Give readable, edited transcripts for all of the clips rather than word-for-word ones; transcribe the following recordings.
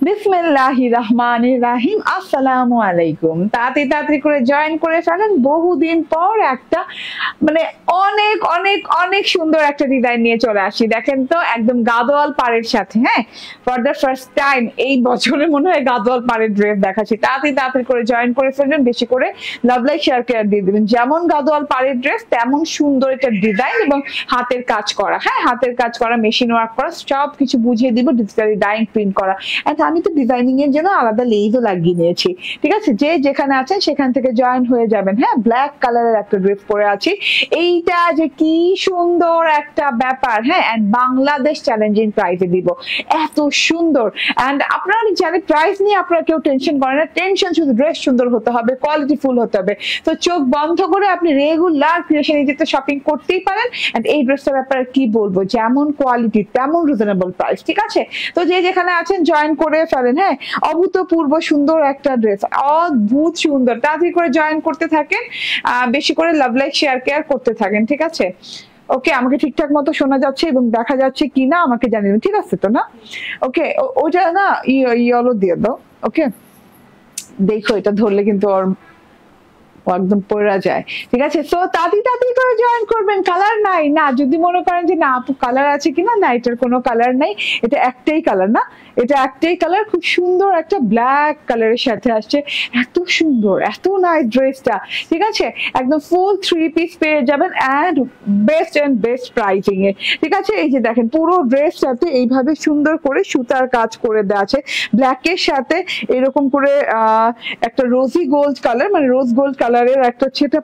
বিসমিল্লাহির রহমানির রহিম। আসসালামু আলাইকুম। তাড়াতাড়ি করে জয়েন করে ফেলেন। বহুদিন পর একটা মানে অনেক অনেক অনেক সুন্দর একটা ডিজাইন নিয়ে চলে আসি। দেখেন তো একদম গাদোয়াল পাড়ের সাথে, হ্যাঁ, ফর দ্য ফার্স্ট টাইম এই বছরে মনে হয় গাদোয়াল পাড়ের ড্রেস দেখাচ্ছি। তাড়াতাড়ি করে জয়েন করে ফেলবেন, বেশি করে লাভ লাইক শেয়ার কেয়ার দিয়ে দিবেন। যেমন গাদোয়াল পাড়ের ড্রেস তেমন সুন্দর একটা ডিজাইন এবং হাতের কাজ করা, হ্যাঁ, হাতের কাজ করা, মেশিন ওয়ার্ক করা, সব কিছু বুঝিয়ে দিব। ডিজিটালি ডাইং প্রিন্ট করা। আমি তো ডিজাইনিং এর জন্য আলাদা লেইজও লাগিয়ে নিয়েছি। ঠিক আছে, যে যেখানে আছেন সেখান থেকে জয়েন হয়ে যাবেন। হ্যাঁ, ব্ল্যাক কালারের একটা ড্রেস পরে আছি। এইটা যে কি সুন্দর একটা ব্যাপার, হ্যাঁ, এন্ড বাংলাদেশ চ্যালেঞ্জিং প্রাইসে দিব। এত সুন্দর। এন্ড আপনারা জানেন প্রাইস নিয়ে আপনারা কেউ টেনশন করেন না। টেনশন শুধু ড্রেস সুন্দর হতে হবে, কোয়ালিটি ফুল হতে হবে। তো চোখ বন্ধ করে আপনি রেগুলার ক্রিয়েশন এজেন্টে শপিং করতেই পারেন। এন্ড এই ড্রেসটার ব্যাপারে কি বলবো, যেমন কোয়ালিটি তেমন রিজনেবল প্রাইস। ঠিক আছে, তো যে যেখানে আছেন জয়েন করে ফেলেন। হ্যাঁ, অভূতপূর্ব সুন্দর একটা ড্রেস, অদ্ভুত সুন্দর। তাড়াতাড়ি করে জয়েন করতে থাকেন, বেশি করে লাভ লাইক শেয়ার কেয়ার করতে থাকেন। ঠিক আছে, ওকে, আমাকে ঠিকঠাক মতো শোনা যাচ্ছে এবং দেখা যাচ্ছে কিনা আমাকে জানিয়ে, ঠিক আছে তো না? ওকে, ওটা না ইয়েলো দিয়ে দাও। ওকে, দেখো এটা ধরলে কিন্তু ওর একদম পড়া যায়। ঠিক আছে, তো তাড়াতাড়ি করে জয়েন করবেন। কালার নাই না, যদি মনে করেন যে না আপু কালার আছে কিনা, না এটার কোনো কালার নাই, এটা একটাই কালার, না এটা একটাই কালার, খুব সুন্দর একটা ব্ল্যাক কালারের সাথে আসছে। এত সুন্দর, এত নাইস ড্রেসটা। ঠিক আছে, একদম ফুল 3 পিস পেয়ে যাবেন এন্ড বেস্ট প্রাইসিং এ। ঠিক আছে, এই যে দেখেন পুরো ড্রেসটাতে এইভাবে সুন্দর করে সুতার কাজ করে দেওয়া আছে। ব্ল্যাকের সাথে এরকম করে একটা রোজি গোল্ড কালার, মানে রোজ গোল্ড কালারের একটা ছেটা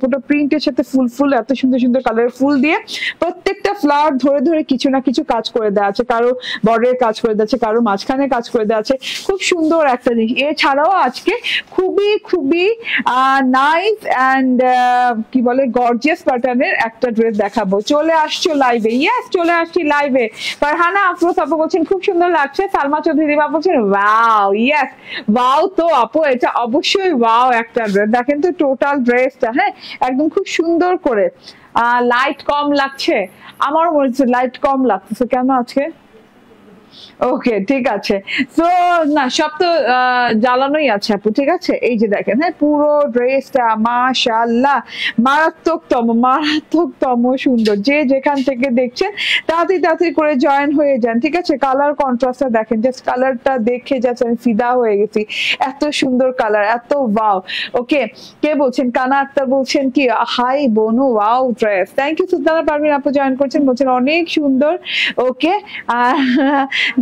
ফোটা প্রিন্টের সাথে ফুল এত সুন্দর সুন্দর কালারের ফুল দিয়ে প্রত্যেকটা ফ্লাওয়ার ধরে ধরে কিছু না কিছু কাজ করে দেওয়া আছে। কারো বর্ডারের কাজ করে দেওয়া আছে, কারো মাঝখানে কাজ করে দেওয়া আছে। খুব সুন্দর একটা জিনিস। এছাড়াও আজকে খুবই নাইস এন্ড কি বলে গর্জিয়াস প্যাটার্নের একটা ড্রেস দেখাবো। চলে আসছো লাইভে? ইয়েস, চলে আসছি লাইভে। ফারহানা আফরোজ আপু বলছেন খুব সুন্দর লাগছে। সালমা চৌধুরী বাবু বলছেন ওয়াও। ইয়েস, ওয়াও তো আপু, এটা অবশ্যই ওয়াও একটা ড্রেস। দেখেন তো টোটাল ড্রেসটা, হ্যাঁ, একদম খুব সুন্দর করে। লাইট কম লাগছে, আমারও মনে হচ্ছে লাইট কম লাগতেছে কেন আজকে। ওকে, ঠিক আছে, তো না সব তো জ্বালানোই আছে আপু। ঠিক আছে, এই যে দেখেন, হ্যাঁ, পুরো ড্রেসটা মাশাআল্লাহ মারাত্মকতম সুন্দর। যে যেখান থেকে দেখছেন তাড়াতাড়ি করে জয়েন হয়ে যান। ঠিক আছে, কালার কন্ট্রাস্টটা দেখেন, জাস্ট কালারটা দেখে যাচ্ছে আমি ফিদা হয়ে গেছি। এত সুন্দর কালার, এত ওয়াও। ওকে, কে বলছেন? কানা আক্তার বলছেন কি হাই বোনু wow dress. Thank you Sultana Parvin আপু জয়েন করছেন, বলছেন অনেক সুন্দর। ওকে,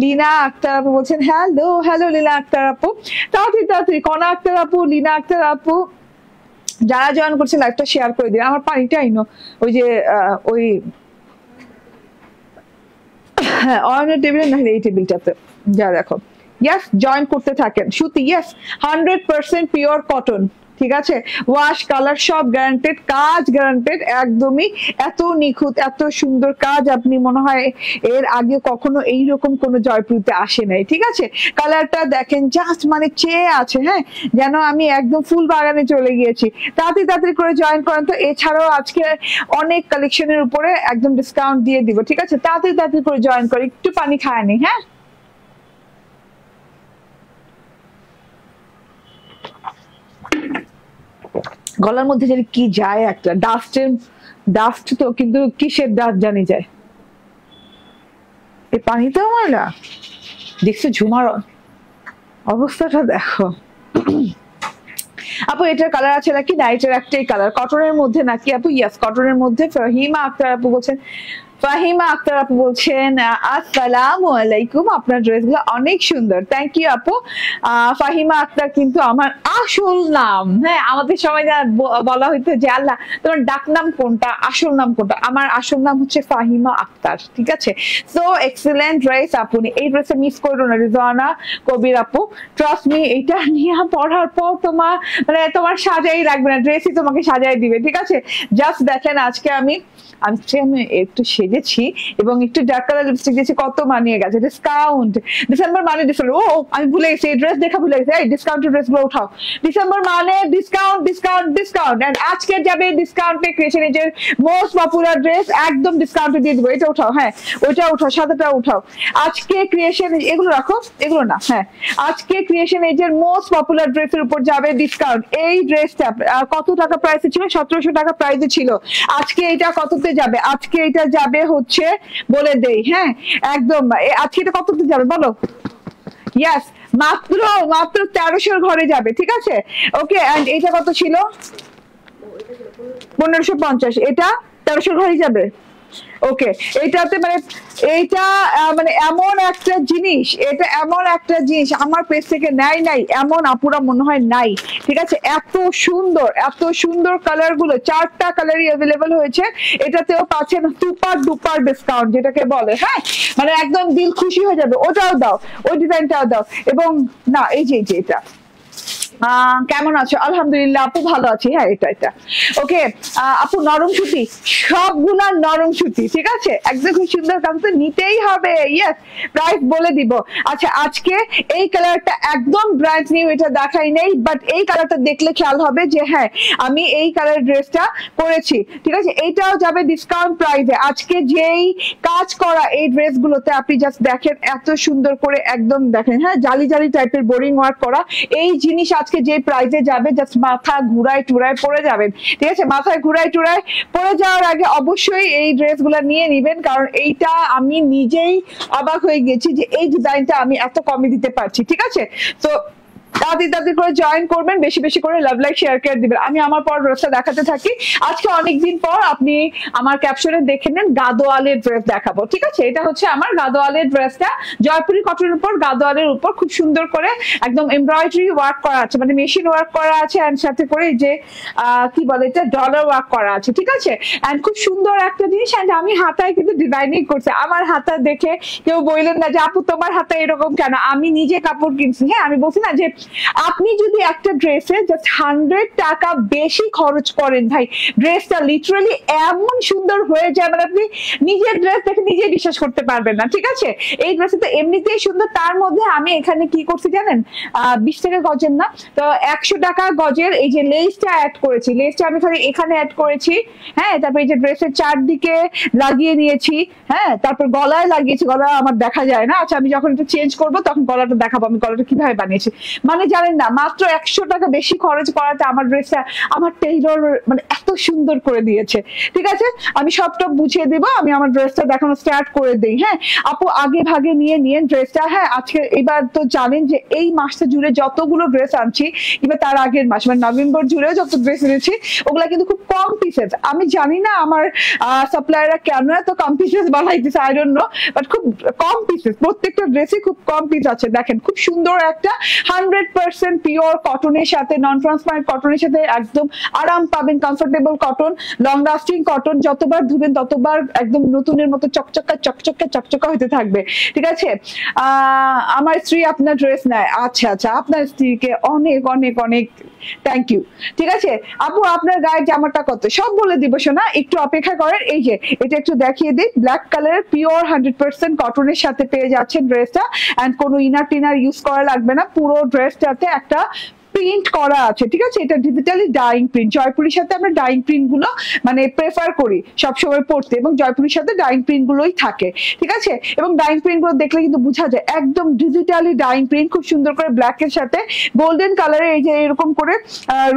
লীনা আক্তার আপু বলছেন হ্যালো লীনা আক্তার আপু। তাড়াতাড়ি কনা আক্তার আপু, লীনা আক্তার আপু, যারা জয়েন করছেন লাইভটা শেয়ার করে দিন। আমার পানিটা আইনো, ওই যে ওই অয়নের টেবিলে না, এই টেবিলটাতে যা দেখো। ইয়েস, জয়েন করতে থাকেন। সুতি, ইয়েস, 100% পিওর কটন। ঠিক আছে, ওয়াশ কালার সব গ্যারান্টেড, কাজ গ্যারান্টেড, একদমই এত নিখুঁত, এত সুন্দর কাজ আপনি মনে হয় এর আগে কখনো এইরকম কোনো জয়পুরিতে আসে নাই। ঠিক আছে, কালারটা দেখেন, জাস্ট মানে চেয়ে আছে, হ্যাঁ, যেন আমি একদম ফুল বাগানে চলে গিয়েছি। তাড়াতাড়ি করে জয়েন করেন। তো এছাড়াও আজকে অনেক কালেকশনের উপরে একদম ডিসকাউন্ট দিয়ে দিব। ঠিক আছে, তাড়াতাড়ি করে জয়েন করে, একটু পানি খায় নি। হ্যাঁ, গলার মধ্যে যদি কি যায় একটা ডাস্ট তো, কিন্তু কিসের ডাস্ট জানি যায়। এই পানিতেও ময়লা দেখছো, ঝুমার অবস্থাটা দেখো। আপু এটার কালার আছে নাকি? না, এটার একটাই কালার। কটনের মধ্যে নাকি আপু? ইয়েস, কটনের মধ্যে। ফাহিমা আক্তার আপু বলছেন আসসালামু আলাইকুম, আপনার ড্রেসগুলো অনেক সুন্দর। থ্যাংক ইউ আপু। ফাহিমা আক্তার কিন্তু আমার আসল নাম। হ্যাঁ, আমাদের সবাই বলা হইতো যে আল্লাহ তোমার ডাক নাম কোনটা, আসল নাম কোনটা। আমার আসল নাম হচ্ছে ফাহিমা আক্তার। ঠিক আছে, সো এক্সিলেন্ট ড্রেস। আপনি এই ড্রেসটা মিস করো না রিজওয়ানা কবির আপু, ট্রাস্ট মি, এটা নিয়ে পড়ার পর তোমার সাজাই রাখবে না, ড্রেসই তোমাকে সাজাই দিবে। ঠিক আছে, জাস্ট দেখেন আজকে আমি একটু সেজেছি এবং একটু ডার্ক কালার লিপস্টিক দিয়েছি, কত মানিয়ে গেছে। ডিসকাউন্ট, ডিসেম্বর মানে ডিসকাউন্ট। ও আমি ভুলে গেছি, এই ড্রেস দেখা ভুলে গেছি। এই ডিসকাউন্টের ড্রেস গুলো উঠাও, ডিসেম্বর মানে ডিসকাউন্ট ডিসকাউন্ট ডিসকাউন্ট। এন্ড আজকে যাবে ডিসকাউন্টে ক্রিয়েশন এজের মোস্ট পপুলার ড্রেস, একদম ডিসকাউন্টে দিয়ে দিব। এটা উঠাও, হ্যাঁ ওইটা উঠাও, সাদাটা উঠাও। আজকে ক্রিয়েশন এগুলো রাখো, এগুলো না, হ্যাঁ আজকে ক্রিয়েশন এজের মোস্ট পপুলার ড্রেসের উপর যাবে ডিসকাউন্ট। এই ড্রেসটা কত টাকা প্রাইসে ছিল? 1700 টাকা প্রাইসে ছিল। আজকে এটা কততে যাবে? আজকে এটা যাবে হচ্ছে, বলে দেই, হ্যাঁ একদম আজকে এটা কততে যাবে বলো? ইয়াস, মাত্র মাত্র 1300 ঘরে যাবে, ঠিক আছে? ওকে, এন্ড এটা কত ছিল? 1550। এটা 1300 ঘরে যাবে। ওকে, এটাতে মানে এইটা মানে এমন একটা জিনিস, এটা এমন একটা জিনিস আমার পেজ থেকে নাই এমন আপুরা মনে হয় নাই, ঠিক আছে? এত সুন্দর কালার গুলো, 4টা কালারই অ্যাভেলেবল হয়েছে। এটাতেও পাচ্ছেন সুপার ডুপার ডিসকাউন্ট যেটাকে বলে, হ্যাঁ মানে একদম দিল খুশি হয়ে যাবে। ওটাও দাও, ওই ডিজাইনটাও দাও। এবং না এই যে এটা কেমন আছো? আলহামদুলিল্লাহ আপু ভালো আছি। হ্যাঁ এটা ওকে আপু, নরম সুতি, সবগুলা নরম সুতি, ঠিক আছে? একদম খুব সুন্দর, কারণ তো নিতেই হবে। ইয়েস, প্রাইস বলে দিব। আচ্ছা, আজকে এই কালারটা একদম ব্র্যান্ড নিউ, এটা দেখাই নেই, বাট এই কালারটা দেখলে খেয়াল হবে যে হ্যাঁ আমি এই কালার ড্রেসটা পরেছি, ঠিক আছে? এইটাও যাবে ডিসকাউন্ট প্রাইসে। আজকে যেই কাজ করা এই ড্রেসগুলোতে আপনি জাস্ট দেখেন, এত সুন্দর করে একদম দেখেন, হ্যাঁ জালি জালি টাইপের বোরিং ওয়ার্ক করা এই জিনিস আজকে যে প্রাইসে যাবে, জাস্ট মাথা ঘুরায় টুরায় পড়ে যাবেন, ঠিক আছে? মাথায় ঘুরায় টুরায় পড়ে যাওয়ার আগে অবশ্যই এই ড্রেসগুলো নিয়ে নিবেন, কারণ এইটা আমি নিজেই অবাক হয়ে গেছি যে এই ডিজাইনটা আমি এত কমে দিতে পারছি, ঠিক আছে? তো তাড়াতাড়ি করে জয়েন করবেন, বেশি বেশি করে লাভ লাইক শেয়ার করে দিবেন। আমি আমার পর ড্রেসটা দেখাতে থাকি। আজকে অনেকদিন পর আপনি আমার ক্যাপশনে দেখে নেন, গাদোয়ালের ড্রেস দেখাবো, ঠিক আছে? এটা হচ্ছে আমার গাদোয়ালের ড্রেসটা, জয়পুরি কটনের উপর গাদোয়ালের উপর খুব সুন্দর করে একদম এমব্রয়ডারি ওয়ার্ক করা আছে, মানে মেশিন ওয়ার্ক করা আছে, এন্ড সাথে করে যে কি বলে এটা ডলার ওয়ার্ক করা আছে, ঠিক আছে? এন্ড খুব সুন্দর একটা জিনিস। এন্ড আমি হাতায় কিন্তু ডিজাইনিং করছি। আমার হাতা দেখে কেউ বললেন না যে আপু তোমার হাতা এরকম কেন, আমি নিজে কাপড় কিনছি। হ্যাঁ আমি বলছি না যে আপনি যদি একটা ড্রেসে জাস্ট 100 টাকা বেশি খরচ করেন, ভাই ড্রেসটা লিটারালি এমন সুন্দর হয়ে যায়, মানে আপনি নিজের ড্রেস দেখে নিজেই বিশ্বাস করতে পারবেন না, ঠিক আছে? এই ড্রেসটা তো এমনিতেই সুন্দর, তার মধ্যে আমি এখানে কি করছি জানেন? 20 টাকা গজের না তো 100 টাকা গজের এই যে লেসটা অ্যাড করেছি, লেসটা আমি খালি এখানে অ্যাড করেছি, হ্যাঁ তারপর এই যে ড্রেসের চারদিকে লাগিয়ে নিয়েছি, হ্যাঁ তারপর গলায় লাগিয়েছি, গলা আমার দেখা যায় না। আচ্ছা আমি যখন এটা চেঞ্জ করবো তখন গলাটা দেখাবো আমি গলাটা কিভাবে বানিয়েছি। মানে জানেন না, মাত্র 100 টাকা বেশি খরচ করাতে আমার ড্রেসটা আমার টেইলর মানে এত সুন্দর করে দিয়েছে, ঠিক আছে? আমি সবটা বুঝিয়ে দিব, আমি আমার ড্রেসটা দেখানো স্টার্ট করে দিই। হ্যাঁ আপু আগে ভাগে নিয়ে নিয়ে ড্রেসটা। হ্যাঁ আজকে এবার তো জানেন যে এই মাসটা জুড়ে যতগুলো ড্রেস আনছি, কিংবা তার আগের মাস মানে নভেম্বর জুড়েও যত ড্রেস এনেছি, ওগুলা কিন্তু খুব কম পিসেস। আমি জানি না আমার সাপ্লায়াররা কেন এত কম পিসেস বানাইতেছে, আই ডোন্ট নো, বাট খুব কম পিসেস, প্রত্যেকটা ড্রেসে খুব কম পিস আছে। দেখেন খুব সুন্দর একটা 100% পিওর কটনের সাথে, নন ট্রান্সপারেন্ট কটনের সাথে একদম আরাম পাবেন, comfortable cotton, long lasting cotton, যতবার ধুবেন ততবার একদম নতুনের মতো চকচকা হতে থাকবে, ঠিক আছে? আমার স্ত্রী আপনার ড্রেস নেয়, আচ্ছা আচ্ছা আপনার স্ত্রীকে অনেক অনেক অনেক থ্যাংক ইউ, ঠিক আছে? আপু আপনার গায়ের জামাটা কত সব বলে দিব, শোনা একটু অপেক্ষা করেন। এই যে এটা একটু দেখিয়ে দিই, ব্ল্যাক কালারের পিওর 100% কটনের সাথে পেয়ে যাচ্ছেন ড্রেসটা, এন্ড কোনো ইনার টিনার ইউজ করা লাগবে না, পুরো ড্রেসটাতে একটা প্রিন্ট করা আছে, ঠিক আছে? এটা ডিজিটালি ডাইং প্রিন্ট, জয়পুরের সাথে আমরা ডাইং প্রিন্ট গুলো মানে প্রেফার করি সবসময় পড়তে, এবং জয়পুরের সাথে ডাইং প্রিন্ট গুলোই থাকে, ঠিক আছে? এবং ডাইং প্রিন্ট গুলো দেখলে কিন্তু বোঝা যায় একদম ডিজিটালি ডাইং প্রিন্ট, খুব সুন্দর করে ব্ল্যাক এর সাথে গোল্ডেন কালারের, এই যে এরকম করে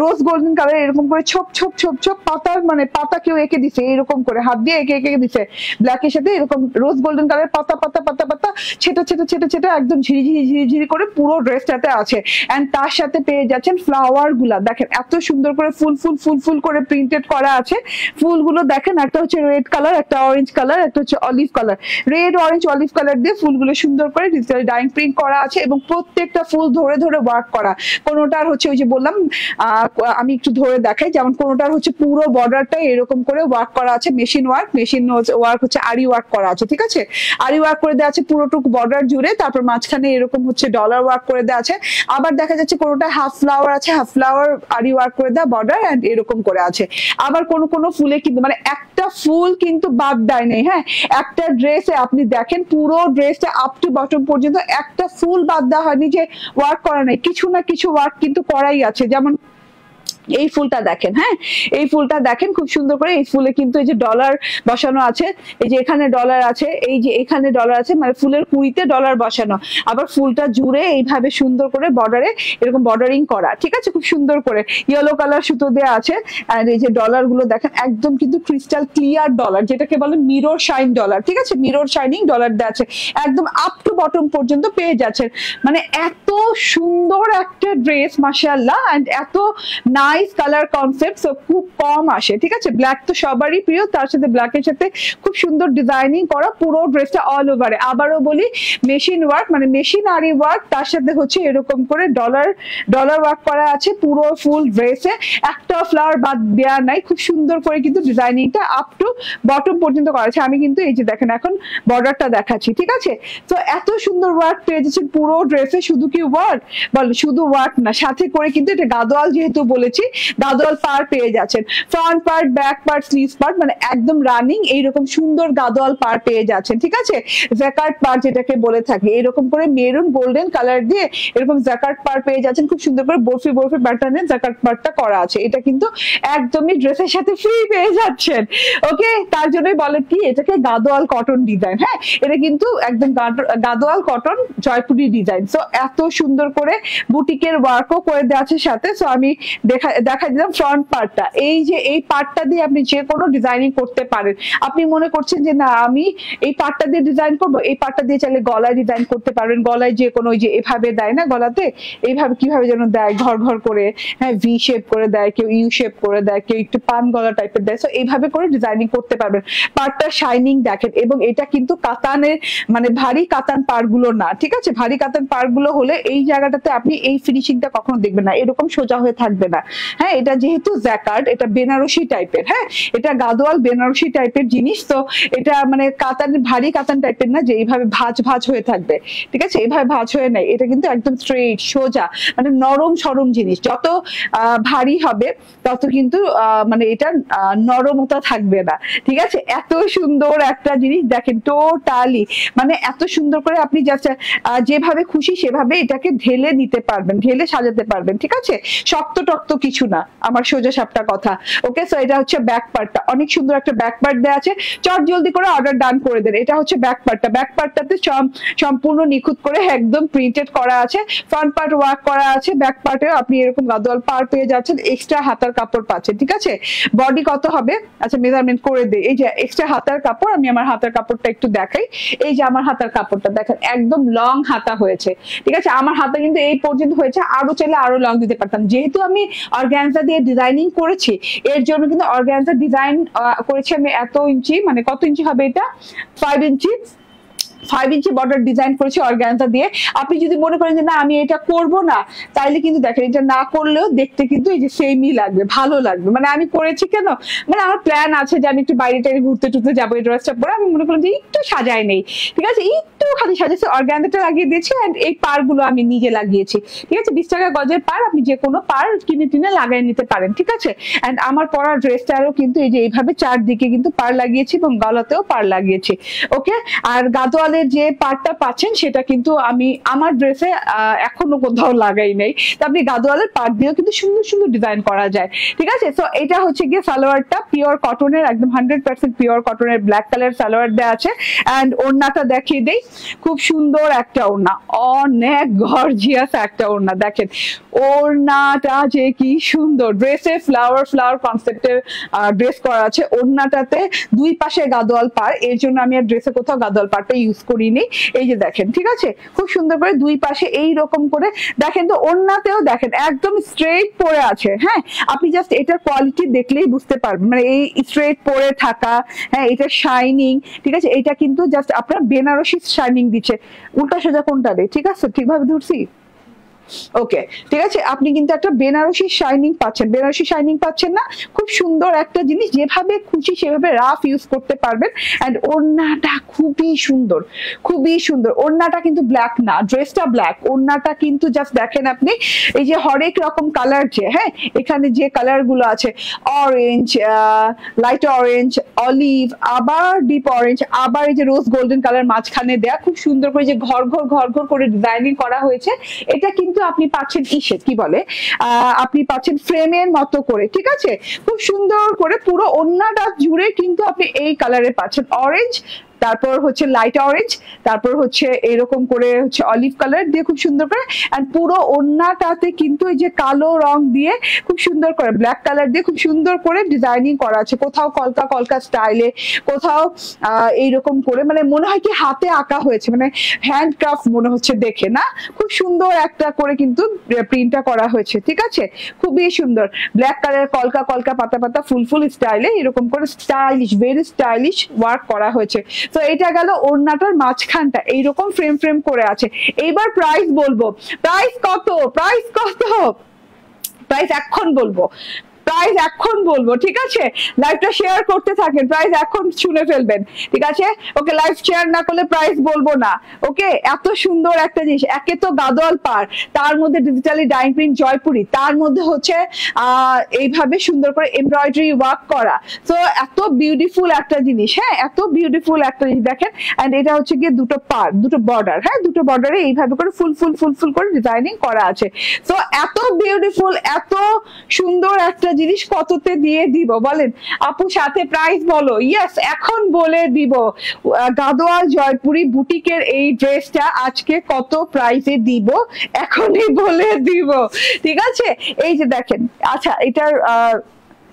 রোজ গোল্ডেন কালার, এরকম করে ছোপ ছোপ ছোপ ছোপ পাতার মানে পাতা কেউ এঁকে দিছে, এরকম করে হাত দিয়ে এঁকে এঁকে দিছে ব্ল্যাক এর সাথে, এরকম রোজ গোল্ডেন কালার পাতা পাতা পাতা পাতা ছেটা ছেটা ছেটা ছেটা একদম ঝিরিঝিরি ঝিরিঝিরি করে পুরো ড্রেসটাতে আছে। এন্ড তার সাথে পেয়ে যাচ্ছেন ফ্লাওয়ার গুলা, দেখেন এত সুন্দর করে ফুল ফুল ফুল ফুল করে প্রিন্টেড করা আছে। ফুলগুলো দেখেন, একটা হচ্ছে রেড কালার, একটা অরেঞ্জ কালার, একটা হচ্ছে olive colour, red orange olive colour দিয়ে ফুলগুলো সুন্দর করে ডিজিটাল ডাইং প্রিন্ট করা আছে, এবং প্রত্যেকটা ফুল ধরে ধরে ওয়ার্ক করা। কোনোটার হচ্ছে ওই যে বললাম আমি একটু ধরে দেখাই, যেমন কোনোটার হচ্ছে পুরো বর্ডারটা এরকম করে ওয়ার্ক করা আছে, মেশিন ওয়ার্ক, মেশিন ওয়ার্ক হচ্ছে আরি ওয়ার্ক করা আছে, ঠিক আছে? আরি ওয়ার্ক করে দেওয়া আছে পুরোটুকু বর্ডার জুড়ে, তারপর মাঝখানে এরকম হচ্ছে ডলার ওয়ার্ক করে দেওয়া আছে। আবার দেখা যাচ্ছে কোনোটা হাফ ফ্লাওয়ার আছে, হাফ ফ্লাওয়ার আরি ওয়ার্ক করে দেওয়া বর্ডার এন্ড এরকম করে আছে। আবার কোন কোন ফুলে কিন্তু মানে একটা ফুল কিন্তু বাদ দেয় নেই। হ্যাঁ, একটা ড্রেসে আপনি দেখেন পুরো ড্রেসটা আপ টু বটম পর্যন্ত একটা ফুল বাদ দেওয়া হয়নি যে ওয়ার্ক করা নেই, কিছু না কিছু ওয়ার্ক কিন্তু করাই আছে। যেমন এই ফুলটা দেখেন, হ্যাঁ এই ফুলটা দেখেন খুব সুন্দর করে, এই ফুলে কিন্তু এই যে ডলার বসানো আছে, এই যে এখানে ডলার আছে, এই যে এখানে ডলার আছে, মানে ফুলের কুড়িতে ডলার বসানো। আবার ফুলটা জুড়ে এইভাবে সুন্দর করে বর্ডারে এরকম বর্ডারিং করা, ঠিক আছে, খুব সুন্দর করে ইয়েলো কালার সুতো দেওয়া আছে। আর এই যে ডলার গুলো দেখেন একদম কিন্তু ক্রিস্টাল ক্লিয়ার ডলার, যেটাকে বলে মিরর শাইন ডলার, ঠিক আছে, মিরর শাইনিং ডলার দেওয়া আছে, একদম আপ টু বটম পর্যন্ত পেয়ে যাচ্ছেন। মানে এত সুন্দর একটা ড্রেস মাশাআল্লাহ, এন্ড এত নাইস কালার কনসেপ্ট, খুব কম আসে, ঠিক আছে। ব্ল্যাক তো সবারই প্রিয়, তার সাথে ব্ল্যাকের সাথে খুব সুন্দর ডিজাইনিং করা পুরো ড্রেসটা অল ওভারে। আবারও বলি মেশিন ওয়ার্ক, মানে মেশিন আরি ওয়ার্ক, তার সাথে হচ্ছে এরকম করে ডলার ওয়ার্ক করা আছে পুরো ফুল ড্রেসে, একটা ফ্লাওয়ার বাদ দেওয়া নাই। খুব সুন্দর করে কিন্তু ডিজাইনিংটা আপ টু বটম পর্যন্ত করা আছে। আমি কিন্তু এই যে দেখেন এখন বর্ডারটা দেখাচ্ছি, ঠিক আছে। তো এত সুন্দর ওয়ার্ক পেয়ে যাচ্ছেন পুরো ড্রেসে। শুধু কি ওয়ার্ক বল, শুধু ওয়ার্ক না, সাথে করে কিন্তু এটা গাদোয়াল যেহেতু বলেছি, গাদোয়াল পার পেয়ে যাচ্ছেন, front part, back part, sleeves part, মানে একদম রানিং এইরকম সুন্দর গাদোয়াল পার পেয়ে যাচ্ছেন, ঠিক আছে। জ্যাকার্ড পার যেটাকে বলে থাকি, এরকম করে মেরুন গোল্ডেন কালার দিয়ে এরকম জ্যাকার্ড পার পেয়ে যাচ্ছেন, খুব সুন্দর করে বরফি বরফি প্যাটার্নের জ্যাকার্ড পারটা করা আছে। এটা কিন্তু একদমই ড্রেসের সাথে ফ্রি পেয়ে যাচ্ছেন, ওকে। তার জন্যই বলে কি এটাকে গাদোয়াল কটন ডিজাইন। হ্যাঁ, এটা কিন্তু একদম Gadwal cotton Jaipuri design. So এত সুন্দর করে বুটিকের ওয়ার্কও করে দেওয়া আছে সাথে। সো আমি দেখা দিলাম ফ্রন্ট পার্টটা, এই যে এই পার্টটা দিয়ে আপনি যে কোনো ডিজাইনিং করতে পারেন। আপনি মনে করছেন যে না আমি এই পার্টটা দিয়ে ডিজাইন করব, এই পার্টটা দিয়ে চাইলে গলায় ডিজাইন করতে পারবেন। গলায় যে কোনো ওই যে এভাবে দেয় না গলাতে, এইভাবে কিভাবে যেন দেয় ঘর ঘর করে, হ্যাঁ ভি শেপ করে দেয়, কেউ ইউ শেপ করে দেয়, কেউ একটু পান গলা টাইপের দেয়। সো এইভাবে করে ডিজাইনিং করতে পারবেন। পার্টটা শাইনিং দেখেন, এবং এটা কিন্তু কাতানের মানে ভারী কাতান পাড়গুলো না, ঠিক আছে। ভারী কাতান পাড়গুলো হলে এই জায়গাটাতে আপনি এই ফিনিশিংটা কখনো দেখবেন না, এরকম সোজা হয়ে থাকবে না। হ্যাঁ, এটা যেহেতু জ্যাকার্ড, এটা বেনারসি টাইপের, হ্যাঁ এটা গাদোয়াল বেনারসি টাইপের জিনিস। তো এটা মানে কাতান, ভারী কাতান টাইপের না যে এইভাবে ভাঁজ ভাঁজ হয়ে থাকবে, ঠিক আছে, এইভাবে ভাঁজ হয়ে নাই। এটা কিন্তু একদম স্ট্রেট সোজা, মানে নরম সরম জিনিস। যত ভারী হবে তত কিন্তু মানে এটা নরমতা থাকবে না, ঠিক আছে। এত সুন্দর একটা জিনিস দেখেন, টোটালি মানে এত সুন্দর করে আপনি জাস্ট যেভাবে খুশি সেভাবে এটাকে ঢেলে নিতে পারবেন, ঢেলে সাজাতে পারবেন, ঠিক আছে। শক্ত টক্ত কিছু না, আমার সোজা সাপটা কথা, ওকে। সো এটা হচ্ছে ব্যাক পার্টটা, অনেক সুন্দর একটা ব্যাক পার্ট দেওয়া আছে। চট জলদি করে অর্ডার ডান করে দেন। এটা হচ্ছে ব্যাক পার্টটা, ব্যাক পার্টটাতে সম্পূর্ণ নিখুঁত করে একদম প্রিন্টেড করা আছে, ফ্রন্ট পার্ট ওয়ার্ক করা আছে। ব্যাক পার্টেও আপনি এরকম গাদোয়াল পার পেয়ে যাচ্ছেন, এক্সট্রা হাতার কাপড় পাচ্ছেন, ঠিক আছে। বডি কত হবে আচ্ছা মেজারমেন্ট করে দেই। এই যে এক্সট্রা হাতার কাপড়, আমি আমার হাতার কাপড়টা একটু দেখাই। এই যে আমার হাতার কাপড়টা দেখেন একদম লং হাতা হয়েছে, ঠিক আছে। আমার হাতা কিন্তু এই পর্যন্ত হয়েছে, আরো চাইলে আরো লং দিতে পারতাম। যেহেতু আমি অর্গানজা দিয়ে ডিজাইনিং করেছি, এর জন্য কিন্তু অর্গানজা ডিজাইন করেছি আমি এত ইঞ্চি, মানে কত ইঞ্চি হবে এটা, 5 ইঞ্চি, 5 ইঞ্চি বর্ডার ডিজাইন করেছি অর্গানজা দিয়ে। আপনি যদি মনে করেন যে না আমি এটা করব না, তাইলে কিন্তু দেখেন এটা না করলেও দেখতে কিন্তু এই যে সেমই লাগবে, ভালো লাগবে। মানে আমি করেছি কেন, মানে আমার প্ল্যান আছে যে আমি একটু বাইরে টাইরে ঘুরতে টুরতে যাবো, এই ড্রেসটা পরে আমি মনে করলাম যে একটু সাজাই নেই, ঠিক আছে, একটু খালি সাজাচ্ছি, অর্গানজাটা লাগিয়ে দিয়েছি, এন্ড এই পার গুলো আমি নিজে লাগিয়েছি, ঠিক আছে। 20 টাকা গজের পার, আপনি যে কোনো পার কিনে টিনে লাগাই নিতে পারেন, ঠিক আছে। এন্ড আমার পরা ড্রেসটারও কিন্তু এই যে এইভাবে চারদিকে কিন্তু পার লাগিয়েছি এবং গলাতেও পার লাগিয়েছি, ওকে। আর গাদোয়ালের যে পার্টটা পাচ্ছেন সেটা কিন্তু আমি আমার ড্রেসে এখনো কোথাও লাগাই নাই। তো আপনি গাদোয়ালের পার্ট দিয়েও কিন্তু সুন্দর সুন্দর ডিজাইন করা যায়, ঠিক আছে। তো এটা হচ্ছে গিয়ে সালোয়ারটা পিওর কটনের, একদম 100% পিওর কটনের ব্ল্যাক কালার সালোয়ার দেওয়া আছে। এন্ড ওড়নাটা দেখিয়ে দেই, খুব সুন্দর একটা ওড়না, অনেক গর্জিয়াস একটা ওড়না। দেখেন ওড়নাটা যে কি সুন্দর, ড্রেসে ফ্লাওয়ার ফ্লাওয়ার কনসেপ্টের ড্রেস করা আছে। ওড়নাটাতে দুই পাশে গাদোয়াল পার, এর জন্য আমি আর ড্রেসে কোথাও গাদোয়াল পারটা ইউজ করিনি। এই যে দেখেন, ঠিক আছে, খুব সুন্দর করে দুই পাশে এই রকম করে দেখেন। তো ওড়নাতেও দেখেন একদম স্ট্রেট পরে আছে, হ্যাঁ আপনি জাস্ট এটার কোয়ালিটি দেখলেই বুঝতে পারবেন, মানে এই স্ট্রেট পরে থাকা, হ্যাঁ এটা শাইনিং, ঠিক আছে। এটা কিন্তু জাস্ট আপনার বেনারসি শাইনিং দিচ্ছে। উল্টা সোজা কোনটা রে, ঠিক আছে, ঠিকভাবে ধরছি, ওকে, ঠিক আছে, আপনি কিন্তু একটা বেনারসি শাইনিং পাচ্ছেন, বেনারসি শাইনিং পাচ্ছেন না? খুব সুন্দর একটা জিনিস, যেভাবে খুশি সেভাবে রাফ ইউজ করতে পারবেন। এন্ড ওড়নাটা খুবই সুন্দর, খুবই সুন্দর। ওড়নাটা কিন্তু ব্ল্যাক না, ড্রেসটা ব্ল্যাক, ওড়নাটা কিন্তু জাস্ট দেখেন আপনি, এই যে হরেক রকম কালার, যে হ্যাঁ এখানে যে কালার গুলো আছে, অরেঞ্জ, লাইট অরেঞ্জ, অলিভ, আবার ডিপ অরেঞ্জ, আবার এই যে রোজ গোল্ডেন কালার মাঝখানে দেয়া, খুব সুন্দর করে যে ঘর ঘর ঘর ঘর করে ডিজাইনিং করা হয়েছে। এটা কিন্তু আপনি পাচ্ছেন ইসে কি বলে, আপনি পাচ্ছেন ফ্রেমের মতো করে, ঠিক আছে, খুব সুন্দর করে পুরো ওড়নাটা জুড়ে কিন্তু আপনি এই কালারে পাচ্ছেন, অরেঞ্জ, তারপর হচ্ছে লাইট অরেঞ্জ, তারপর হচ্ছে এরকম করে হচ্ছে অলিভ কালার দিয়ে খুব সুন্দর করে, আর পুরো ওড়নাটাতে কিন্তু এই যে কালো রং দিয়ে খুব সুন্দর করে, ব্ল্যাক কালার দিয়ে খুব সুন্দর করে ডিজাইনিং করা আছে, কোথাও কলকা কলকা স্টাইলে, কোথাও এইরকম করে, মানে মনে হয় কি হাতে আঁকা হয়েছে, মানে হ্যান্ডক্রাফট মনে হচ্ছে দেখে, না? খুব সুন্দর একটা করে কিন্তু প্রিন্টটা করা হয়েছে, ঠিক আছে, খুবই সুন্দর। ব্ল্যাক কালার কলকা কলকা পাতা পাতা ফুল ফুল স্টাইলে এরকম করে স্টাইলিশ, ভেরি স্টাইলিশ ওয়ার্ক করা হয়েছে। তো এটা গেল ওড়নাটার মাঝখানটা এইরকম ফ্রেম ফ্রেম করে আছে। এইবার প্রাইস বলবো, প্রাইস কত, প্রাইস কত, প্রাইস এখন বলবো, প্রাইস এখন বলবো, ঠিক আছে, লাইভটা শেয়ার করতে থাকেন, প্রাইস এখন শুনে ফেলবেন, ঠিক আছে, ওকে, লাইভ শেয়ার না করলে প্রাইস বলবো না, ওকে। এত সুন্দর একটা জিনিস, একে তো গাদোয়াল পার, তার মধ্যে ডিজিটালি ডাইং প্রিন্ট জয়পুরি, তার মধ্যে হচ্ছে এইভাবে সুন্দর করে এমব্রয়ডারি ওয়ার্ক করা, তো এত বিউটিফুল একটা জিনিস, হ্যাঁ এত বিউটিফুল একটা জিনিস দেখেন। এন্ড এটা হচ্ছে গিয়ে দুটো পার, দুটো বর্ডার, হ্যাঁ দুটো বর্ডারে এইভাবে করে ফুল ফুল ফুল ফুল করে ডিজাইনিং করা আছে। তো এত বিউটিফুল, এত সুন্দর একটা জিনিস কততে দিয়ে দিব বলেন আপু? সাথে প্রাইস বলো। ইয়েস, এখন বলে দিব, গাদোয়াল জয়পুরি বুটিকের এই ড্রেসটা আজকে কত প্রাইসে দিব, এখনই বলে দিব, ঠিক আছে। এই যে দেখেন, আচ্ছা এটার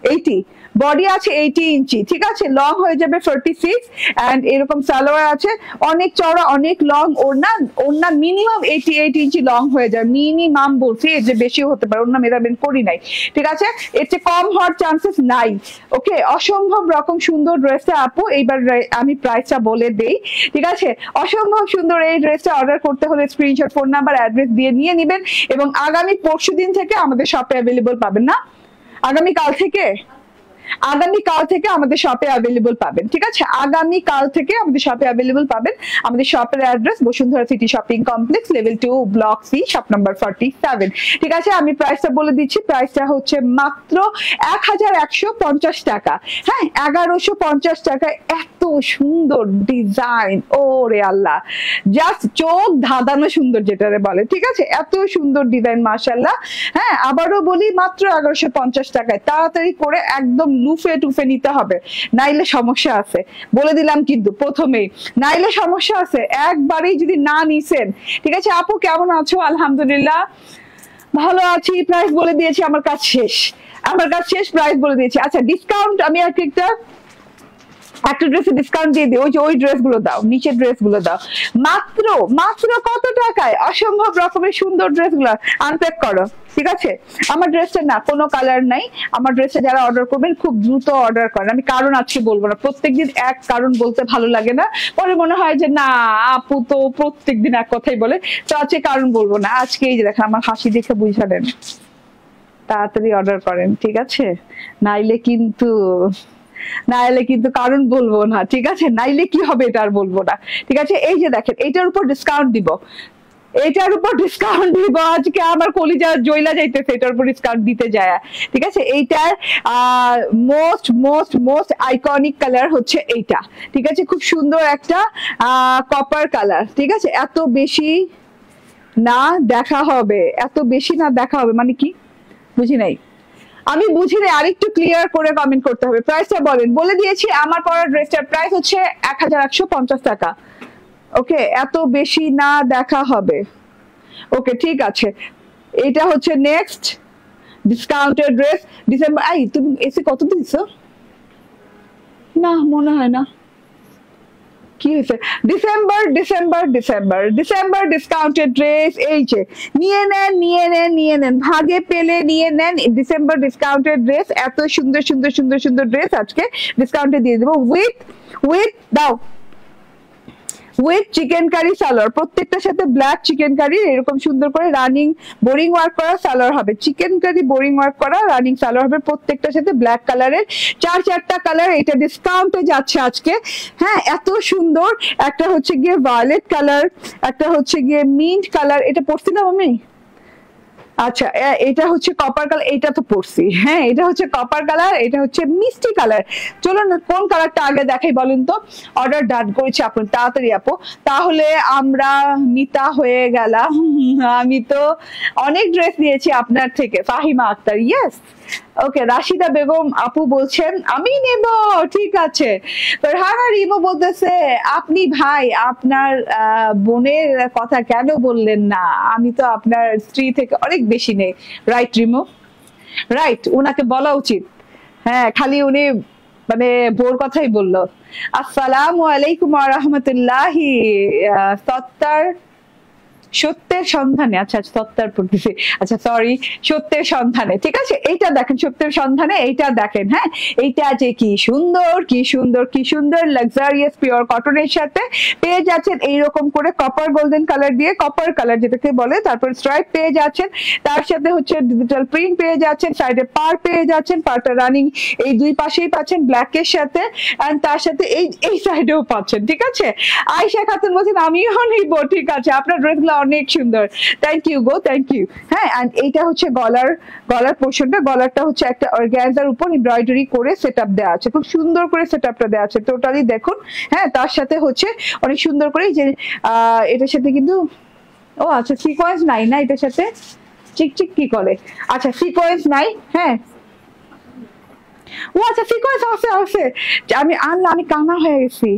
80 বডি আছে 80 ইঞ্চি, ঠিক আছে, লং হয়ে যাবে 46, এন্ড এরকম সালোয়ার আছে, অনেক চওড়া অনেক লং ওড়না, ওড়না মিনিমাম 88 ইঞ্চি লং হয়ে যায়, মিনিমাম বলছি, এর যে বেশিও হতে পারে, ওড়না মেজারমেন্ট করি নাই, ঠিক আছে, এর চেয়ে কম হওয়ার চান্সেস নাই, ওকে। অসম্ভব রকম সুন্দর ড্রেসটা আপু, এইবার আমি প্রাইসটা বলে দেই, ঠিক আছে, অসম্ভব সুন্দর এই ড্রেসটা অর্ডার করতে হলে স্ক্রিনশট, ফোন নাম্বার, অ্যাড্রেস দিয়ে নিয়ে নেবেন, এবং আগামী পরশুদিন থেকে আমাদের শপে অ্যাভেলেবল পাবেন, না আগামীকাল থেকে, আগামীকাল থেকে আমাদের শপে অ্যাভেলেবল পাবেন, ঠিক আছে, আগামীকাল থেকে আমাদের শপে অ্যাভেলেবল পাবেন। আমাদের শপের address Bashundhara city shopping complex, level 2, block C, shop number 47, ঠিক আছে। আমি প্রাইসটা বলে দিচ্ছি, প্রাইসটা হচ্ছে মাত্র 1150 টাকা, হ্যাঁ 1150 টাকায় এত সুন্দর ডিজাইন, ওরে আল্লাহ, জাস্ট চোখ ধাঁধানো সুন্দর যেটারে বলে, ঠিক আছে, এত সুন্দর ডিজাইন মাশাআল্লাহ। হ্যাঁ আবারও বলি, মাত্র 1150 টাকায়, তাড়াতাড়ি করে একদম লুফে টুফে নিতে হবে, নাইলে সমস্যা আছে, বলে দিলাম কিন্তু প্রথমেই, নাইলে সমস্যা আছে, একবারেই যদি না নিছেন, ঠিক আছে। আপু কেমন আছো? আলহামদুলিল্লাহ ভালো আছি, প্রাইস বলে দিয়েছি, আমার কাজ শেষ, আমার কাজ শেষ, প্রাইস বলে দিয়েছি। আচ্ছা ডিসকাউন্ট আমি একটা ড্রেসে ডিসকাউন্ট দিয়ে দিই, ওই যে ওই ড্রেসগুলো দাও, নিচের ড্রেসগুলো দাও, মাত্র মাত্র কত টাকায় অসম্ভব রকমের সুন্দর ড্রেসগুলো আনপ্যাক করো, ঠিক আছে। আমার ড্রেসটা না কোনো কালার নাই, আমার ড্রেসটা যারা অর্ডার করবেন খুব দ্রুত অর্ডার করেন, আমি কারণ আজকে বলবো না, প্রত্যেকদিন এক কারণ বলতে ভালো লাগে না, পরে মনে হয় যে না আপু তো প্রত্যেকদিন এক কথাই বলে, তো আজকে কারণ বলবো না, আজকে এই যে দেখেন আমার হাসি দেখে বুঝালেন, তাড়াতাড়ি অর্ডার করেন, ঠিক আছে, নাইলে কিন্তু কারণ বলবো না, ঠিক আছে, নাইলে কি হবে এটা আর বলবো না, ঠিক আছে। এই যে দেখেন এটার উপর ডিসকাউন্ট দিব, এটার উপর ডিসকাউন্ট দিব আজকে, আমার কলিজা জয়লা যাইতেছে এটার উপর ডিসকাউন্ট দিতে যায়, ঠিক আছে। এইটার most most most iconic colour হচ্ছে এইটা, ঠিক আছে, খুব সুন্দর একটা কপার কালার, ঠিক আছে, এত বেশি না দেখা হবে, এত বেশি না দেখা হবে মানে কি বুঝি নাই, আমি বুঝি না, আরেকটু ক্লিয়ার করে কমেন্ট করতে হবে। প্রাইসটা বলেন, বলে দিয়েছি আমার পরা ড্রেসটার প্রাইস হচ্ছে 1150 টাকা, ওকে, এত বেশি না দেখা হবে, ওকে ঠিক আছে। এটা হচ্ছে নেক্সট ডিসকাউন্টেড ড্রেস, ডিসেম্বর, এই তুমি এসে কত দিছো না মনে হয় না, কি হয়েছে, December December December December discounted dress, এই যে নিয়ে নেন নিয়ে নেন নিয়ে নেন, ভাগে পেলে নিয়ে নেন, ডিসেম্বর ডিসকাউন্টেড ড্রেস, এত সুন্দর সুন্দর সুন্দর সুন্দর ড্রেস আজকে ডিসকাউন্টে দিয়ে দেবো, উইথ দাও উইথ চিকেন কারি সালোয়ার, প্রত্যেকটার সাথে ব্ল্যাক চিকেন কারি এরকম সুন্দর করে রানিং বোরিং ওয়ার্ক করা সালোয়ার হবে, চিকেন কারি বোরিং ওয়ার্ক করা রানিং সালোয়ার হবে, প্রত্যেকটার সাথে ব্ল্যাক কালারের চারটা কালার। এটা ডিসকাউন্টে যাচ্ছে আজকে। হ্যাঁ, এত সুন্দর। একটা হচ্ছে গিয়ে ভায়োলেট কালার, একটা হচ্ছে গিয়ে মিন্ট কালার, এটা পড়ছিলাম আমি। আচ্ছা, এটা হচ্ছে কপার কালার, এটা তো পড়ছি। হ্যাঁ, এটা হচ্ছে কপার কালার, এটা হচ্ছে মিষ্টি কালার। চলুন কোন কালারটা আগে দেখাই বলেন তো। অর্ডার ডান করেছি আপনি, তাড়াতাড়ি আপু। তাহলে আমরা মিতা হয়ে গেলাম। আমি তো অনেক ড্রেস নিয়েছি আপনার থেকে। ফাহিমা আক্তার, ইয়েস। ওকে, রাশিদা বেগম আপু বলছেন আমি নেব, ঠিক আছে। ফারহানা রিমো বলতেছে আপনি ভাই আপনার বোনের কথা কেন বললেন না, আমি তো আপনার স্ত্রী থেকে অনেক বেশি নেই। রাইট রিমো, রাইট, উনাকে বলা উচিত। হ্যাঁ, খালি উনি মানে বোর কথাই বললো। আসসালামু আলাইকুম ওয়া রাহমাতুল্লাহি। সত্তার সত্যের সন্ধানে, আচ্ছা সত্তার পড়তেছি, আচ্ছা সরি, সত্যের সন্ধানে, ঠিক আছে। এইটা দেখেন, সত্যের সন্ধানে, এইটা দেখেন। হ্যাঁ, এইটা যে কি সুন্দর, কি সুন্দর, কি সুন্দর লাক্সারিয়াস পিওর কটনের সাথে পেয়ে যাচ্ছেন এইরকম করে কপার গোল্ডেন কালার দিয়ে, কপার কালার যেটাকে বলে, তারপর স্ট্রাইপ পেয়ে যাচ্ছেন, তার সাথে হচ্ছে ডিজিটাল প্রিন্ট পেয়ে যাচ্ছেন, সাইডে পার পেয়ে যাচ্ছেন, পারটা রানিং এই দুই পাশেই পাচ্ছেন ব্ল্যাকের সাথে, এন্ড তার সাথে এই সাইডেও পাচ্ছেন, ঠিক আছে। আয়েশা খাতুন বলছেন আমিও নিব, ঠিক আছে, আপনার ড্রেসগুলো অনেক সুন্দর, থ্যাংক ইউ গো, থ্যাংক ইউ। হ্যাঁ, এন্ড এইটা হচ্ছে গলার পোর্শনটা, গলারটা হচ্ছে একটা অর্গানজার উপর এমব্রয়ডারি করে সেটআপ দেওয়া আছে, খুব সুন্দর করে সেটআপটা দেওয়া আছে টোটালি দেখুন। হ্যাঁ, তার সাথে হচ্ছে অনেক সুন্দর করে যে এটার সাথে কিন্তু ও আচ্ছা সিকোয়েন্স নাই না এটার সাথে, চিক কি করে, আচ্ছা সিকোয়েন্স নাই। হ্যাঁ, ও আচ্ছা সিকোয়েন্স আছে, আমি আনলাম, আমি কানা হয়ে গেছি।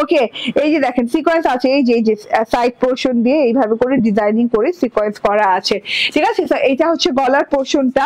ওকে, এই যে দেখেন সিকোয়েন্স আছে, এই যে সাইড পোর্শন দিয়ে এইভাবে করে ডিজাইনিং করে সিকোয়েন্স করা আছে, ঠিক আছে। এইটা হচ্ছে গলার পোর্শনটা,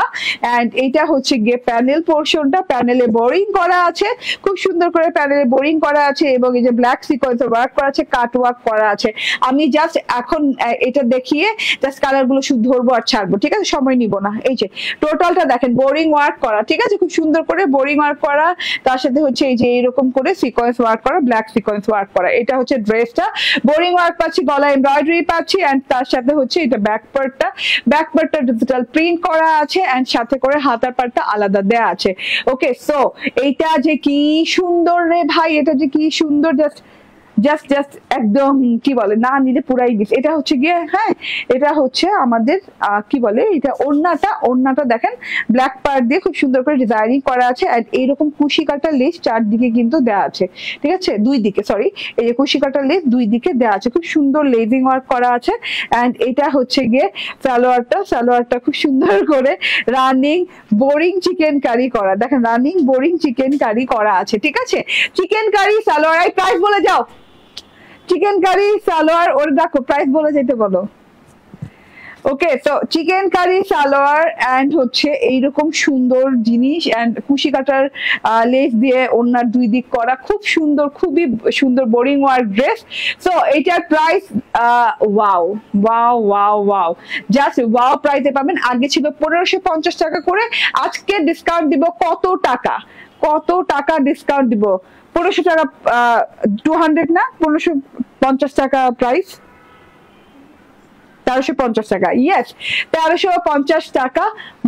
এন্ড এইটা হচ্ছে গিয়ে প্যানেল পোর্শনটা, প্যানেলে বোরিং করা আছে, খুব সুন্দর করে প্যানেলে বোরিং করা আছে, এবং এই যে ব্ল্যাক সিকোয়েন্স ওয়ার্ক করা আছে, কাট ওয়ার্ক করা আছে। আমি জাস্ট এখন এটা দেখিয়ে জাস্ট কালার গুলো শুধু ধরবো আর ছাড়বো, ঠিক আছে, সময় নিব না। এই যে টোটালটা দেখেন বোরিং ওয়ার্ক করা, ঠিক আছে, খুব সুন্দর করে বোরিং ওয়ার্ক করা, তার সাথে হচ্ছে এই যে এরকম করে সিকোয়েন্স ওয়ার্ক করা, ব্ল্যাক সিকোয়েন্স ওয়ার্ক করা। এটা হচ্ছে ড্রেসটা, বোরিং ওয়ার্ক পাচ্ছি, গলা এমব্রয়ডারি পাচ্ছি, এন্ড তার সাথে হচ্ছে এটা ব্যাক পার্টটা ডিজিটাল প্রিন্ট করা আছে, এন্ড সাথে করে হাতার পার্টটা আলাদা দেয়া আছে। ওকে, সো এইটা যে কি সুন্দর রে ভাই, এটা যে কি সুন্দর, জাস্ট একদম কি বলে না নিলে পুরাই দিস। এটা হচ্ছে গিয়ে, হ্যাঁ, এটা হচ্ছে আমাদের কি বলে, এটা ওড়নাটা দেখেন ব্ল্যাক পার্ট দিয়ে খুব সুন্দর করে ডিজাইনিং করা আছে, আর এইরকম কুশি কাটা লেস চারদিকে কিন্তু দেওয়া আছে, ঠিক আছে, দুই দিকে, সরি, এই যে কুশি কাটা লেস দুই দিকে দেওয়া আছে, খুব সুন্দর লেজিং ওয়ার্ক করা আছে। এন্ড এটা হচ্ছে গিয়ে সালোয়ারটা খুব সুন্দর করে রানিং বোরিং চিকেন কারি করা, দেখেন রানিং বোরিং চিকেন কারি করা আছে, ঠিক আছে। চিকেন কারি সালোয়ার, এই প্রাইস বলে যাও, চিকেন কারি সালোয়ার, ওর দেখো প্রাইস বলে যেতে বলো। ওকে, তো চিকেন কারি সালোয়ার এন্ড হচ্ছে এইরকম সুন্দর জিনিস, এন্ড কুশি কাটার লেস দিয়ে ওনার দুই দিক করা, খুব সুন্দর, খুবই সুন্দর বোরিং ওয়ার্ক ড্রেস। সো এইটার price wow wow wow wow, just wow প্রাইসে পাবেন। আগে ছিল 1550 টাকা করে, আজকে ডিসকাউন্ট দিব কত টাকা ডিসকাউন্ট দিব, 1500 টাকা, 200 না 1550 টাকা প্রাইস, 1350 টাকা, ইয়েস 1350 টাকা,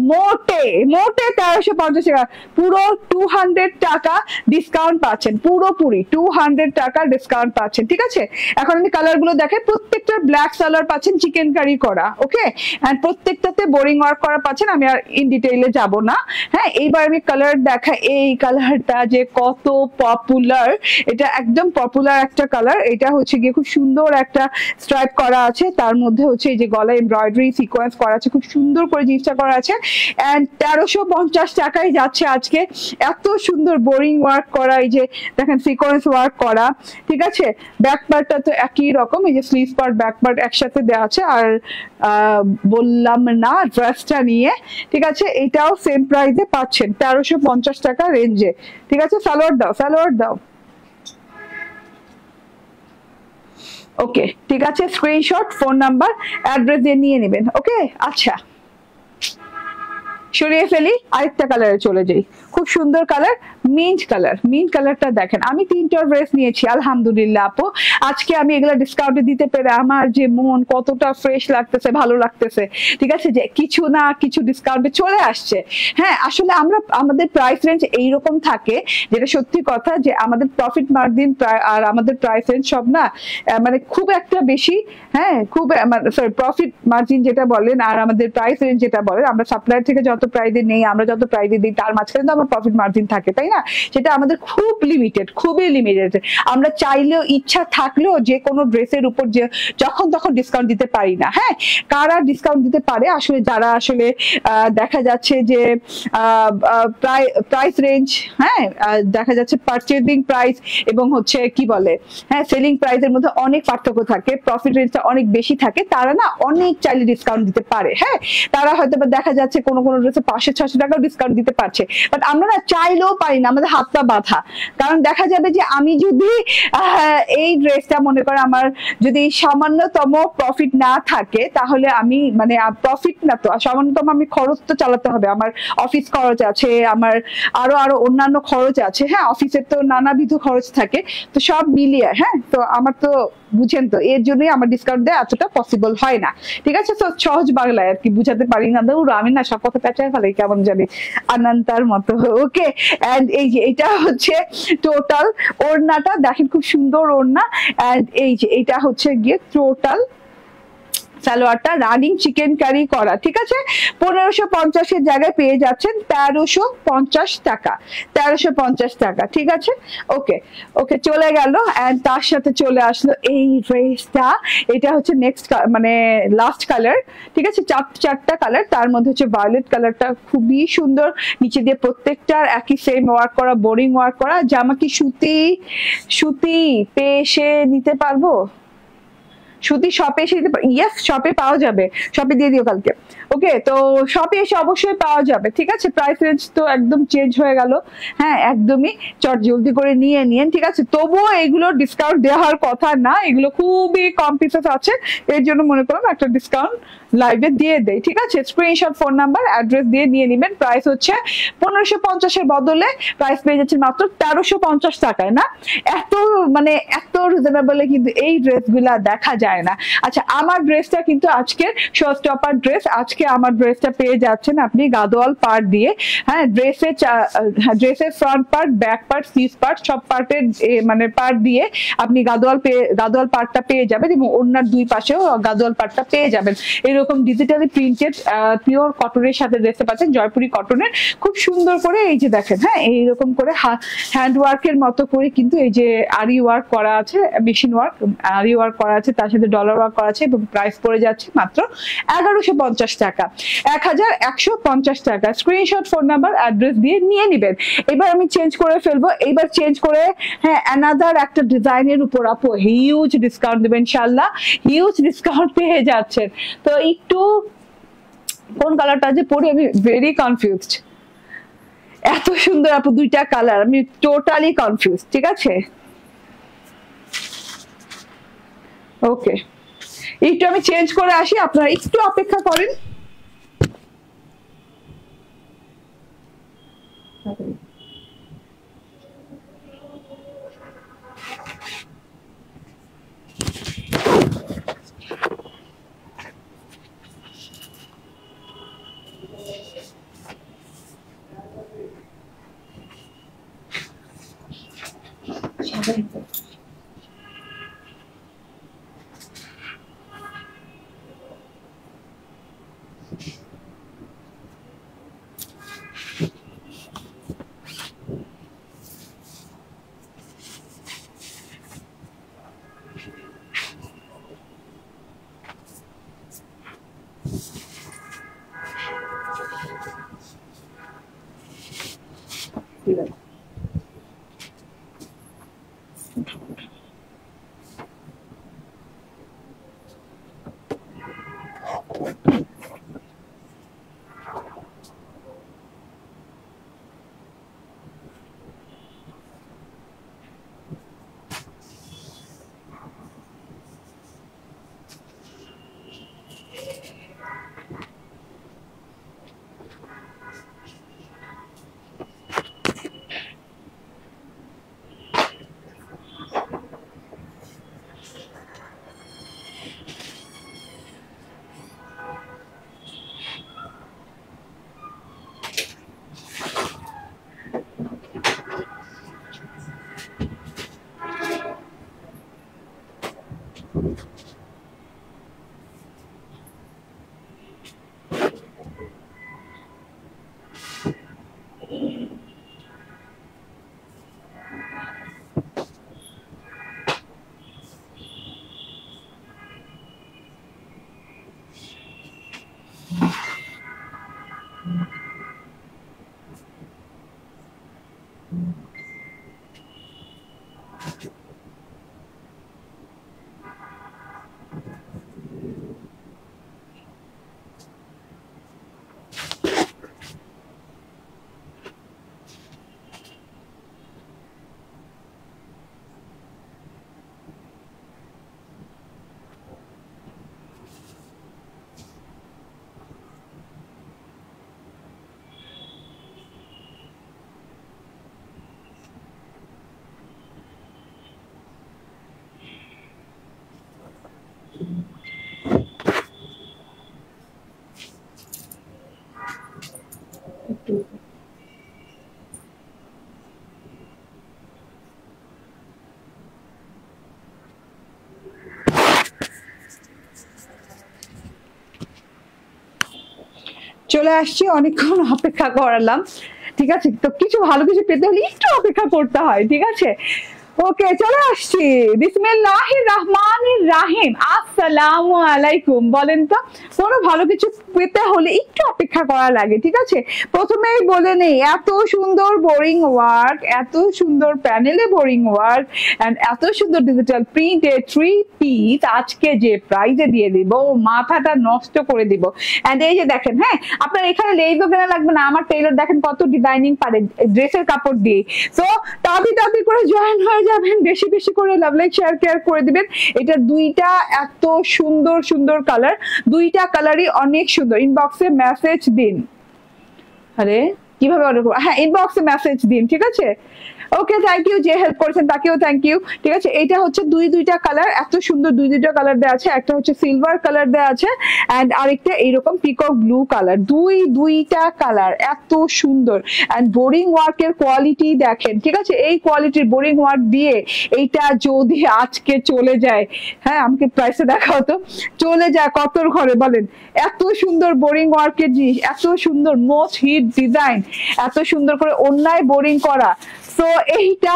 মোটে 1350 টাকা, পুরো 200 টাকা ডিসকাউন্ট পাচ্ছেন, পুরোপুরি 200 টাকা ডিসকাউন্ট পাচ্ছেন, ঠিক আছে। এখন আমি কালার গুলো দেখাই, প্রত্যেকটা ব্ল্যাক সালোয়ার পাচ্ছেন চিকেন কারি করা, ওকে, এন্ড প্রত্যেকটাতে বোরিং ওয়ার্ক করা পাচ্ছেন, আমি আর ইন ডিটেইলে যাব না। হ্যাঁ, এইবার আমি কালার দেখাই, এই কালারটা যে কত পপুলার, এটা একদম পপুলার একটা কালার। এটা হচ্ছে গিয়ে খুব সুন্দর একটা স্ট্রাইপ করা আছে, তার মধ্যে হচ্ছে এই যে গলা এমব্রয়ডারি সিকোয়েন্স করা আছে, খুব সুন্দর করে জিনিসটা করা আছে, এন্ড 1350 টাকায় যাচ্ছে আজকে। এত সুন্দর বোরিং ওয়ার্ক করা, এই যে দেখেন সিকোয়েন্স ওয়ার্ক করা, ঠিক আছে। ব্যাক পার্টটা তো একই রকম, এই যে স্লিভ পার্ট ব্যাক পার্ট একসাথে দেওয়া আছে, আর বললাম না ড্রেসটা নিয়ে, ঠিক আছে, এটাও সেম প্রাইসে পাচ্ছেন 1350 টাকা রেঞ্জে, ঠিক আছে। সালোয়ার দাও। ওকে, ঠিক আছে, স্ক্রিনশট, ফোন নাম্বার, অ্যাড্রেস দিয়ে নিয়ে নেবেন। ওকে, আচ্ছা সরিয়ে ফেলি, আরেকটা কালারে চলে যাই। খুব সুন্দর কালার, মিন্ট কালার। মিন্ট কালারটা দেখেন, আমি 3টা ড্রেস নিয়েছি আলহামদুলিল্লাহ আপু। আজকে আমি এগুলা ডিসকাউন্টে দিতে পেরে আমার যে মন কতটা ফ্রেশ লাগতেছে, ভালো লাগতেছে। ঠিক আছে, যে কিছু না কিছু ডিসকাউন্টে চলে আসছে। হ্যাঁ, আসলে আমরা আমাদের প্রাইস রেঞ্জ এইরকম থাকে, যেটা সত্যি কথা, যে আমাদের প্রফিট মার্জিন আর আমাদের প্রাইস রেঞ্জ সব না মানে খুব একটা বেশি, হ্যাঁ খুব সরি প্রফিট মার্জিন যেটা বলেন আর আমাদের প্রাইস রেঞ্জ যেটা বলেন, আমরা সাপ্লায়ার থেকে যত প্রাইসে নেই, আমরা যত প্রাইসে দিই, তার মাঝখানে তো আমার প্রফিট মার্জিন থাকে, তাই না? সেটা আমাদের খুব লিমিটেড, খুবই লিমিটেড। আমরা চাইলেও, ইচ্ছা থাকলেও যে কোনো ড্রেসের উপর যে যখন তখন ডিসকাউন্ট দিতে পারি না। হ্যাঁ, কারা ডিসকাউন্ট দিতে পারে? আসলে যারা আসলে দেখা যাচ্ছে যে প্রাইস রেঞ্জ, হ্যাঁ দেখা যাচ্ছে পারচেজিং প্রাইস এবং হচ্ছে কি বলে, হ্যাঁ সেলিং প্রাইসের মধ্যে অনেক পার্থক্য থাকে, প্রফিট রেঞ্জটা অনেক বেশি থাকে, তারা না অনেক চাইলে ডিসকাউন্ট দিতে পারে। হ্যাঁ, তারা হয়তো বা দেখা যাচ্ছে কোনো কোনো ড্রেসে 500-600 টাকাও ডিসকাউন্ট দিতে পারছে, বাট আমরা না চাইলেও পারি না, আমাদের হাতটা বাঁধা। কারণ দেখা যাবে যে আমি যদি এই ড্রেসটা মনে করো আমার যদি সামান্যতম প্রফিট না থাকে, তাহলে আমি মানে প্রফিট না তো সামান্যতম আমি খরচ তো চালাতে হবে, আমার অফিস খরচ আছে, আমার আরো আরো অন্যান্য খরচ আছে। হ্যাঁ, অফিসের তো নানাবিধ খরচ থাকে, তো সব মিলিয়ে, হ্যাঁ তো আমার তো বুঝেন তো, এর জন্যই আমার ডিসকাউন্ট দেওয়া এতটা পসিবল হয় না। ঠিক আছে, তো সহজ বাংলায় আর কি বুঝাতে পারি না, দৌড় আমি না সব কথা পেঁচায় ফেলাই কেমন জানি আনান্তার মতো। ওকে, এন্ড এই যে এটা হচ্ছে টোটাল ওড়নাটা, দেখেন খুব সুন্দর ওড়না। এন্ড এই যে এটা হচ্ছে গিয়ে টোটাল সালোয়ারটা রানিং চিকেন কারি করা। ঠিক আছে, 1550-এর জায়গায় পেয়ে যাচ্ছেন 1350 টাকা, 1350 টাকা। ঠিক আছে, ওকে ওকে চলে গেল। এন্ড তার সাথে চলে আসলো এই ড্রেসটা, এটা হচ্ছে নেক্সট মানে লাস্ট কালার। ঠিক আছে, চারটা কালার, তার মধ্যে হচ্ছে ভায়োলেট কালারটা খুবই সুন্দর, নিচে দিয়ে প্রত্যেকটার একই সেম ওয়ার্ক করা, বোরিং ওয়ার্ক করা। জামা কি সুতি সুতি পেয়ে এসে নিতে পারবো? সুতি শপে এসে দিতে, ইয়েস শপে পাওয়া যাবে, শপে দিয়ে দিও কালকে। ওকে, তো শপে এসে অবশ্যই পাওয়া যাবে। ঠিক আছে, প্রাইস রেঞ্জ তো একদম চেঞ্জ হয়ে গেল। হ্যাঁ একদমই, চট জলদি করে নিয়ে নিন। ঠিক আছে, তবুও এগুলো ডিসকাউন্ট দেওয়ার কথা না, এগুলো খুবই কম পিসেস আছে, এর জন্য মনে করুন একটা ডিসকাউন্ট লাইভে দিয়ে দেয়। ঠিক আছে, স্ক্রিনশট, ফোন নাম্বার, অ্যাড্রেস দিয়ে নিয়ে নেবেন। প্রাইস হচ্ছে 1550-এর বদলে প্রাইস পেয়ে যাচ্ছে মাত্র 1350 টাকায়। না এত মানে এত রিজনেবলে কিন্তু এই ড্রেসগুলা দেখা যায় না। আচ্ছা, আমার ড্রেসটা কিন্তু আজকের শো স্টপার ড্রেস। আজকে আমার ড্রেসটা পেয়ে যাচ্ছেন আপনি গাদোয়াল পার্ট দিয়ে। হ্যাঁ, ড্রেসের ফ্রন্ট পার্ট, ব্যাক পার্ট, সিস পার্ট সব পার্টের মানে পার্ট দিয়ে আপনি গাদোয়াল পার্টটা পেয়ে যাবেন, এবং ওনার দুই পাশেও গাদোয়াল পার্টটা পেয়ে যাবেন। এরকম ডিজিটালি প্রিন্টেড পিওর কটনের সাথে ড্রেসটা পাচ্ছেন, জয়পুরি কটনের, খুব সুন্দর করে। এই যে দেখেন, হ্যাঁ এইরকম করে হ্যান্ড ওয়ার্কের মতো করে কিন্তু এই যে আরি ওয়ার্ক করা আছে, মেশিন ওয়ার্ক আরি ওয়ার্ক করা আছে, তার সাথে ডলার ওয়ার্ক করা আছে, এবং প্রাইস পড়ে যাচ্ছে মাত্র 1150 টাকা, 1150 টাকা। স্ক্রিনশট, ফোন নাম্বার, অ্যাড্রেস দিয়ে নিয়ে নিবেন। এবার আমি চেঞ্জ করে ফেলবো, এইবার চেঞ্জ করে হ্যাঁ অ্যানাদার একটা ডিজাইনের উপর আপু হিউজ ডিসকাউন্ট দেবেন ইনশাআল্লাহ, হিউজ ডিসকাউন্ট পেয়ে যাচ্ছেন। তো একটু কোন কালারটা যে পরি আমি ভেরি কনফিউজড, এত সুন্দর আপু দুইটা কালার, আমি টোটালি কনফিউজ। ঠিক আছে, ওকে একটু আমি চেঞ্জ করে আসি, আপনারা একটু অপেক্ষা করেন। ঠিক আছে, চলে আসছি, অনেকক্ষণ অপেক্ষা করালাম, ঠিক আছে? তো কিছু ভালো কিছু পেতে হলে একটু অপেক্ষা করতে হয়, ঠিক আছে? ওকে, চলে আসছি। বিসমিল্লাহির রহমানির রহিম। আসসালামু আলাইকুম। বলেন তো, কোনো ভালো কিছু পেতে হলে একটু অপেক্ষা করা লাগে, ঠিক আছে? প্রথমেই বলে নেই, এত সুন্দর বোরিং ওয়ার্ক, এত সুন্দর প্যানেলে বোরিং ওয়ার্ক এন্ড এত সুন্দর ডিজিটাল প্রিন্টে 3 পিস আজকে যে প্রাইজে দিয়ে দিব, মাথাটা নষ্ট করে দিব। এন্ড এই যে দেখেন, হ্যাঁ, আপনার এখানে লেইজও কেনা লাগবে না, আমার টেইলর দেখেন কত ডিজাইনিং পারে ড্রেসের কাপড় দিয়ে। সো তাড়াতাড়ি করে জয়েন হয়ে যাবেন, বেশি বেশি করে লাভ লাইক শেয়ার কেয়ার করে দিবেন। এটা দুইটা এত সুন্দর সুন্দর কালার, দুইটা কালারই অনেক সুন্দর। ইনবক্সে মেসেজ দিন। আরে কিভাবে অর্ডার করবো? হ্যাঁ, ইনবক্সে মেসেজ দিন, ঠিক আছে? ওকে, থ্যাংক ইউ, যে হেল্প করেছেন তাকেও থ্যাংক ইউ, ঠিক আছে? এটা হচ্ছে দুইটা কালার, এত সুন্দর দুইটা কালার দেওয়া আছে। একটা হচ্ছে সিলভার কালার দেওয়া আছে এন্ড আরেকটা এইরকম পিকক ব্লু কালার। দুইটা কালার এত সুন্দর এন্ড বোরিং ওয়ার্কের কোয়ালিটি দেখেন, ঠিক আছে? এই কোয়ালিটির বোরিং ওয়ার্ক দিয়ে এইটা যদি আজকে চলে যায়, হ্যাঁ, আমাকে প্রাইসে দেখাও তো, চলে যায় কতর ঘরে বলেন? এত সুন্দর বোরিং ওয়ার্কের জিনিস, এত সুন্দর মোস্ট হিট ডিজাইন, এত সুন্দর করে অন্যায় বোরিং করা। তো এইটা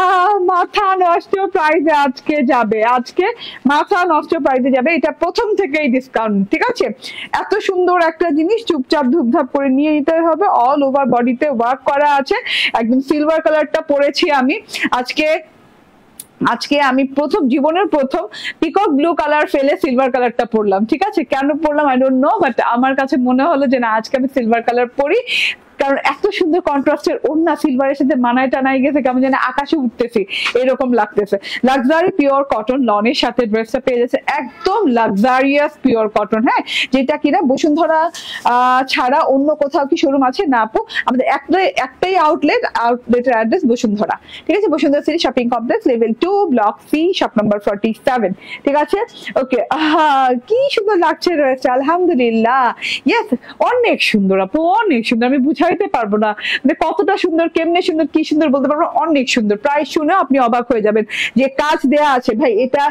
মাথা নষ্ট প্রাইজে আজকে যাবে, আজকে মাথা নষ্ট প্রাইজে যাবে। এটা প্রথম থেকেই ডিসকাউন্ট, ঠিক আছে? এত সুন্দর একটা জিনিস চুপচাপ ধুপধাপ করে নিয়ে নিতে হবে। অল ওভার বডিতে ওয়ার্ক করা আছে, একদম সিলভার কালারটা পরেছি আমি আজকে আমি জীবনের প্রথম পিকক ব্লু কালার ফেলে সিলভার কালারটা পরলাম, ঠিক আছে? কেন পরলাম আই ডোন্ট নো, বাট আমার কাছে মনে হলো যে না, আজকে আমি সিলভার কালার পরি, কারণ এত সুন্দর কন্ট্রাস্টের ওড়না সিলভারের সাথে মানায় টানায় গেছে, কেমন যেন আকাশে উঠতেছি এরকম লাগতেছে। লাক্সারি পিওর কটন লনের সাথে ড্রেসটা পেয়ে যাচ্ছে, একদম লাক্সারিয়াস পিওর কটন, হ্যাঁ, যেটা কিনা বসুন্ধরা ছাড়া অন্য কোথাও কি শোরুম আছে? না আপু, আমাদের একটাই আউটলেটের অ্যাড্রেস বসুন্ধরা, ঠিক আছে? Bashundhara city shopping complex, level 2, block C, shop number 47, ঠিক আছে? ওকে, কি সুন্দর লাগছে রয়েছে, আলহামদুলিল্লাহ। ইয়েস, অনেক সুন্দর আপু, অনেক সুন্দর। আমি বুঝাইতে পারবো না মানে কতটা সুন্দর, কেমনে সুন্দর, কি সুন্দর বলতে পারবো, অনেক সুন্দর। প্রাইস শুনে আপনি অবাক হয়ে যাবেন যে কাজ দেয়া আছে ভাই। এটা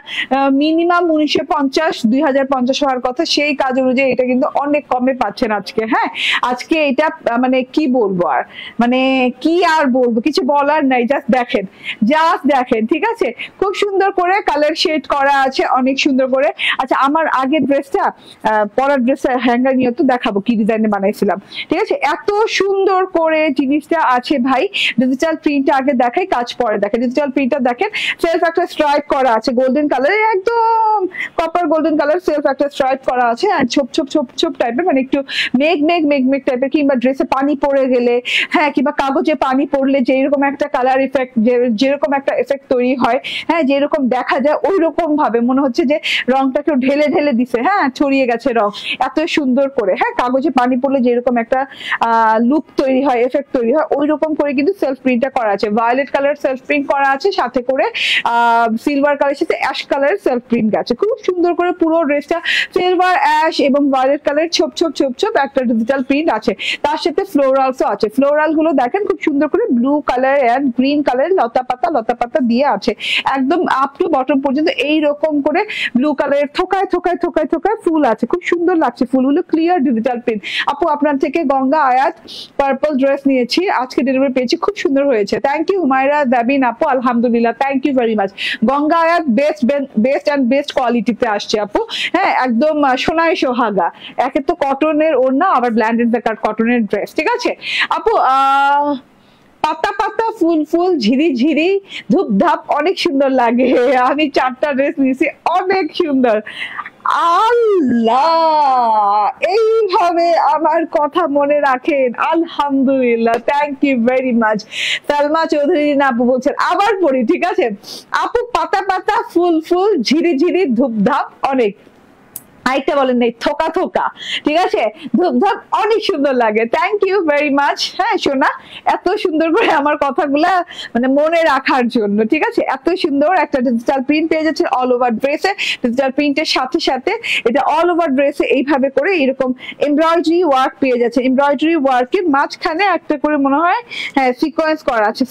মিনিমাম 1950 2050 হওয়ার কথা, সেই কাজ অনুযায়ী এটা কিন্তু অনেক কমে পাচ্ছেন আজকে। হ্যাঁ, আজকে এটা মানে কি বলবো আর, মানে কি আর বলবো, কিছু বলার নাই। জাস্ট দেখেন, ঠিক আছে? খুব সুন্দর করে কালার শেড করা আছে, অনেক সুন্দর করে। আচ্ছা, আমার আগের ড্রেসটা, পরার ড্রেসটা হ্যাঙ্গার নিয়ে তো দেখাবো কি ডিজাইনে বানাইছিলাম, ঠিক আছে? এত সুন্দর করে জিনিসটা আছে ভাই। ডিজিটাল প্রিন্টটা আগে দেখাই, কাজ পরে দেখেন। ডিজিটাল প্রিন্টটা দেখেন, সেলফ একটা স্ট্রাইপ করা আছে গোল্ডেন কালার, একদম কপার গোল্ডেন কালার, সেলফ একটা স্ট্রাইপ করা আছে। আর ছোপ টাইপের, মানে একটু মেঘ টাইপের, কিংবা ড্রেসে পানি পড়ে গেলে, হ্যাঁ, কিংবা কাগজে পানি পড়লে যেরকম একটা কালার ইফেক্ট, যেরকম একটা এফেক্ট তৈরি হয়, হ্যাঁ, যেরকম দেখা যায় ওই রকম ভাবে মনে হচ্ছে যে রংটা কেউ ঢেলে দিছে, হ্যাঁ, ছড়িয়ে গেছে রং এত সুন্দর করে। হ্যাঁ, কাগজে পানি পড়লে যেরকম একটা লুক তৈরি হয়, এফেক্ট তৈরি হয়, ওই রকম করে কিন্তু সেলফ প্রিন্টটা করা আছে। ভায়োলেট কালার সেলফ প্রিন্ট করা আছে, সাথে করে সিলভার কালারের সাথে অ্যাশ কালারের সেলফ প্রিন্ট গেছে। খুব সুন্দর করে পুরো ড্রেসটা সিলভার, অ্যাশ এবং ভায়োলেট কালারের ছোপ একটা ডিজিটাল প্রিন্ট আছে। তার সাথে ফ্লোরালসও আছে। ফ্লোরাল গুলো দেখেন খুব সুন্দর করে ব্লু কালার এন্ড গ্রিন কালারের লতা পাতা দিয়ে আছে, একদম আপ টু বটম পর্যন্ত এইরকম করে ব্লু কালারের থোকায় ফুল আছে। খুব সুন্দর লাগছে ফুলগুলো, ক্লিয়ার ডিজিটাল প্রিন্ট। আপু, আপনার থেকে গঙ্গা আয়াত পার্পল ড্রেস নিয়েছি, আজকে ডেলিভারি পেয়েছি, খুব সুন্দর হয়েছে। থ্যাংক ইউ হুমায়রা দাবিন আপু, আলহামদুলিল্লাহ, thank you very much. Ganga Ayat best কোয়ালিটিতে আসছে আপু, হ্যাঁ, একদম সোনাই সোহাগা। একে তো কটনের ওড়না, আবার ব্ল্যান্ডেড কটনের ড্রেস, ঠিক আছে আপু? পাতা ফুল ঝিরি ধূপধাপ, অনেক সুন্দর লাগে। আমি 4টা ড্রেস নিয়েছি, অনেক সুন্দর। আল্লাহ, এইভাবে আমার কথা মনে রাখেন, আলহামদুলিল্লাহ, thank you very much. Salma Chowdhury আপু বলছেন, আবার পড়ি, ঠিক আছে আপু? পাতা ফুল ঝিরি ধূপধাপ, অনেক। আরেকটা বলেন নাই, থোকা, ঠিক আছে? ধূপধাপ, অনেক সুন্দর লাগে। Thank you very much. হ্যাঁ সোনা, এত সুন্দর করে আমার কথাগুলা মানে মনে রাখার জন্য, ঠিক আছে? এত সুন্দর একটা ডিজিটাল প্রিন্ট পেয়ে যাচ্ছে অল ওভার ড্রেসে। ডিজিটাল প্রিন্টের সাথে এটা অল ওভার ড্রেসে এইভাবে করে এরকম এমব্রয়ডারি ওয়ার্ক পেয়ে যাচ্ছে। এমব্রয়ডারি ওয়ার্কের মাঝখানে একটা করে মনে হয়, হ্যাঁ, সিকোয়েন্স করা আছে,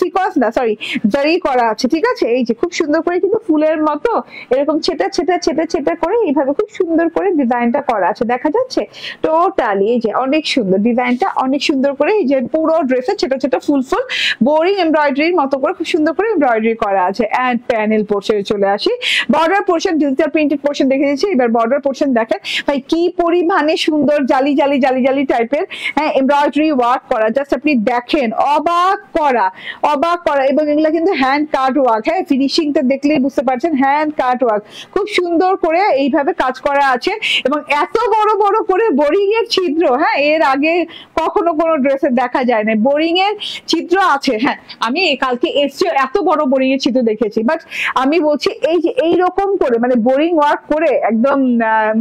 জারি করা আছে, ঠিক আছে? এই যে খুব সুন্দর করে কিন্তু ফুলের মতো এরকম ছেটা করে এইভাবে খুব সুন্দর করে করে ডিজাইনটা করা আছে, দেখা যাচ্ছে টোটালি। এই যে অনেক সুন্দর ডিজাইনটা, অনেক সুন্দর করে এই যে পুরো ড্রেসে ছোট ছোট ফুল ফুল বোরিং এমব্রয়ডারির মতো করে খুব সুন্দর করে এমব্রয়ডারি করা আছে। এন্ড প্যানেল পোর্শনে চলে আসি, border portion digital printed portion দেখে দিয়েছি। এবার বর্ডার পোর্শন দেখেন ভাই কি পরিমাণে সুন্দর জালি জালি জালি জালি টাইপের হ্যাঁ এমব্রয়ডারি ওয়ার্ক করা, জাস্ট আপনি দেখেন অবাক করা, অবাক করা। এবং এগুলো কিন্তু হ্যান্ড কাট ওয়ার্ক, হ্যাঁ ফিনিশিংটা দেখলেই বুঝতে পারছেন হ্যান্ড কাট ওয়ার্ক, খুব সুন্দর করে এইভাবে কাজ করা আছে। এবং এত বড় বড় করে বোরিং এর ছিদ্র, হ্যাঁ এর আগে কখনো কোনো ড্রেসে দেখা যায় না। বোরিং এর ছিদ্র আছে, হ্যাঁ আমি কালকে এসে এত বড় বোরিং এর ছিদ্র দেখেছি, বাট আমি বলছি এই যে এইরকম করে মানে বোরিং ওয়ার্ক করে একদম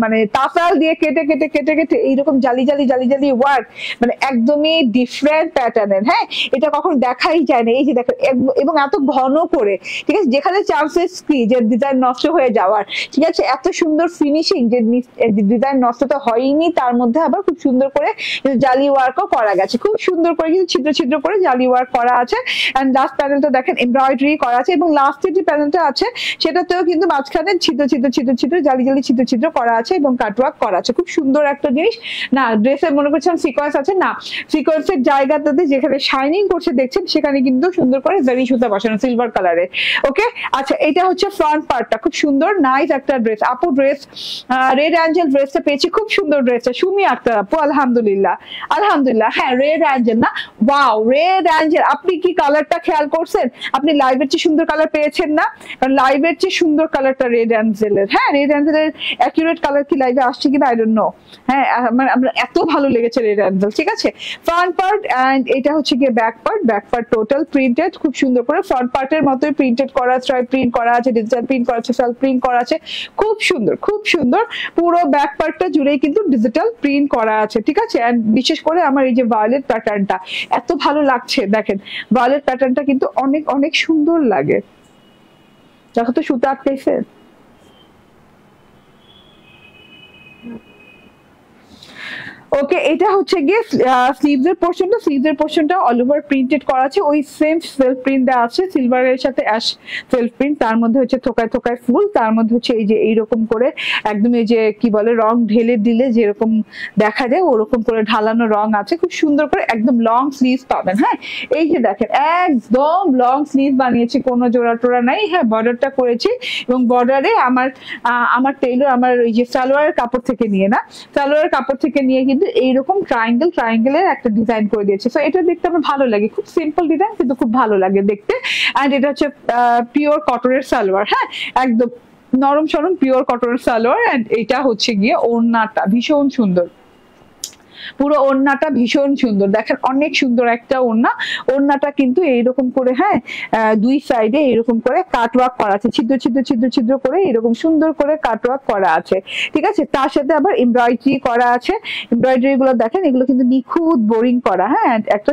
মানে তাসাল দিয়ে কেটে কেটে কেটে কেটে এইরকম জালি জালি জালি জালি ওয়ার্ক, মানে একদমই ডিফারেন্ট প্যাটার্নের, হ্যাঁ এটা কখনো দেখাই যায় না। এই যে দেখো এবং এত ঘন করে, ঠিক আছে, যেখানে চান্সেস কি যে ডিজাইন নষ্ট হয়ে যাওয়ার, ঠিক আছে, এত সুন্দর ফিনিশিং যে ডিজাইন নষ্ট তো হয়নি, তার মধ্যে আবার খুব সুন্দর করে জালি ওয়ার্কও করা গেছে, খুব সুন্দর করে কিন্তু ছিদ্র ছিদ্র করে জালি ওয়ার্ক করা আছে। এন্ড লাস্ট প্যানেলটা দেখেন এমব্রয়ডারি করা আছে, এবং লাস্টের যে প্যানেলটা আছে সেটাতেও কিন্তু মাঝখানে ছিদ্র ছিদ্র ছিদ্র ছিদ্র জালি জালি ছিদ্র ছিদ্র করা আছে এবং কাটওয়ার্ক করা আছে, খুব সুন্দর একটা জিনিস। না ড্রেসে মনে করছেন সিকোয়েন্স আছে, না সিকোয়েন্সের জায়গাটাতে যেখানে শাইনিং করছে দেখছেন সেখানে কিন্তু সুন্দর করে জারি সুতা বসানো সিলভার কালারের। ওকে আচ্ছা, এটা হচ্ছে ফ্রন্ট পার্টটা, খুব সুন্দর নাইস একটা ড্রেস। আপু ড্রেস রেড অ্যাঞ্জেল ড্রেসটা পেয়েছি, খুব সুন্দর ড্রেসটা, সুমি আক্তার আপু আলহামদুলিল্লাহ আলহামদুলিল্লাহ। হ্যাঁ রেড অ্যাঞ্জেল না, ওয়াও রেড অ্যাঞ্জেল, আপনি কি কালারটা খেয়াল করছেন? আপনি লাইভের চেয়ে সুন্দর কালার পেয়েছেন না? কারণ লাইভের চেয়ে সুন্দর কালারটা রেড অ্যাঞ্জেলের। হ্যাঁ রেড অ্যাঞ্জেলের অ্যাকুরেট কালার কি লাইভে আসছে কিনা আই ডোন্ট নো। হ্যাঁ মানে আমরা এত ভালো লেগেছে রেড অ্যাঞ্জেল। ঠিক আছে, ফ্রন্ট পার্ট এন্ড এটা হচ্ছে গিয়ে back part. Back part total printed, খুব সুন্দর করে ফ্রন্ট পার্টের মতোই প্রিন্টেড করা, স্ট্রাইপ প্রিন্ট করা আছে, ডিজিটাল প্রিন্ট করা আছে, সেলফ প্রিন্ট করা আছে, খুব সুন্দর খুব সুন্দর। পুরো ব্যাক পার্টটা জুড়েই কিন্তু ডিজিটাল প্রিন্ট করা আছে। ঠিক আছে, এন্ড বিশেষ করে আমার এই যে ভায়োলেট প্যাটার্নটা এত ভালো লাগছে, দেখেন ভায়োলেট প্যাটার্নটা কিন্তু অনেক অনেক সুন্দর লাগে। দেখো তো সুতা আটকাইছে। ওকে, এটা হচ্ছে গিয়ে স্লিভসের পোর্শনটা, স্লিভসের পোর্শনটা অল ওভার প্রিন্টেড করা আছে, ওই সেম সেলফ প্রিন্ট দেওয়া আছে সিলভারের সাথে অ্যাশ সেলফ প্রিন্ট, তার মধ্যে হচ্ছে থোকায় থোকায় ফুল, তার মধ্যে হচ্ছে এই যে এইরকম করে একদম এই যে কি বলে রং ঢেলে দিলে যেরকম দেখা যায় ওরকম করে ঢালানো রং আছে, খুব সুন্দর করে একদম লং স্লিভ পাবেন। হ্যাঁ এই যে দেখেন একদম লং স্লিভ বানিয়েছি, কোনো জোড়া টোড়া নাই। হ্যাঁ বর্ডারটা করেছি এবং বর্ডারে আমার টেইলর আমার ওই যে সালোয়ারের কাপড় থেকে নিয়ে না, সালোয়ারের কাপড় থেকে নিয়ে কিন্তু এইরকম ট্রায়াঙ্গেলের একটা ডিজাইন করে দিয়েছে। সো এটা দেখতে আমার ভালো লাগে, খুব সিম্পল ডিজাইন কিন্তু খুব ভালো লাগে দেখতে। এন্ড এটা হচ্ছে পিওর কটনের সালোয়ার, হ্যাঁ একদম নরম সরম পিওর কটনের সালোয়ার। এন্ড এটা হচ্ছে গিয়ে ওড়নাটা ভীষণ সুন্দর, পুরো ওড়নাটা ভীষণ সুন্দর, দেখেন অনেক সুন্দর একটা ওড়না। ওড়নাটা কিন্তু এইরকম করে হ্যাঁ দুই সাইডে এরকম করে কাটওয়ার্ক করা আছে, ছিদ্র ছিদ্র ছিদ্র ছিদ্র করে এরকম সুন্দর করে কাটওয়ার্ক করা আছে। ঠিক আছে, তার সাথে আবার এমব্রয়ডারি করা আছে। এমব্রয়ডারি গুলো দেখেন এগুলো কিন্তু নিখুঁত বোরিং করা, হ্যাঁ একটা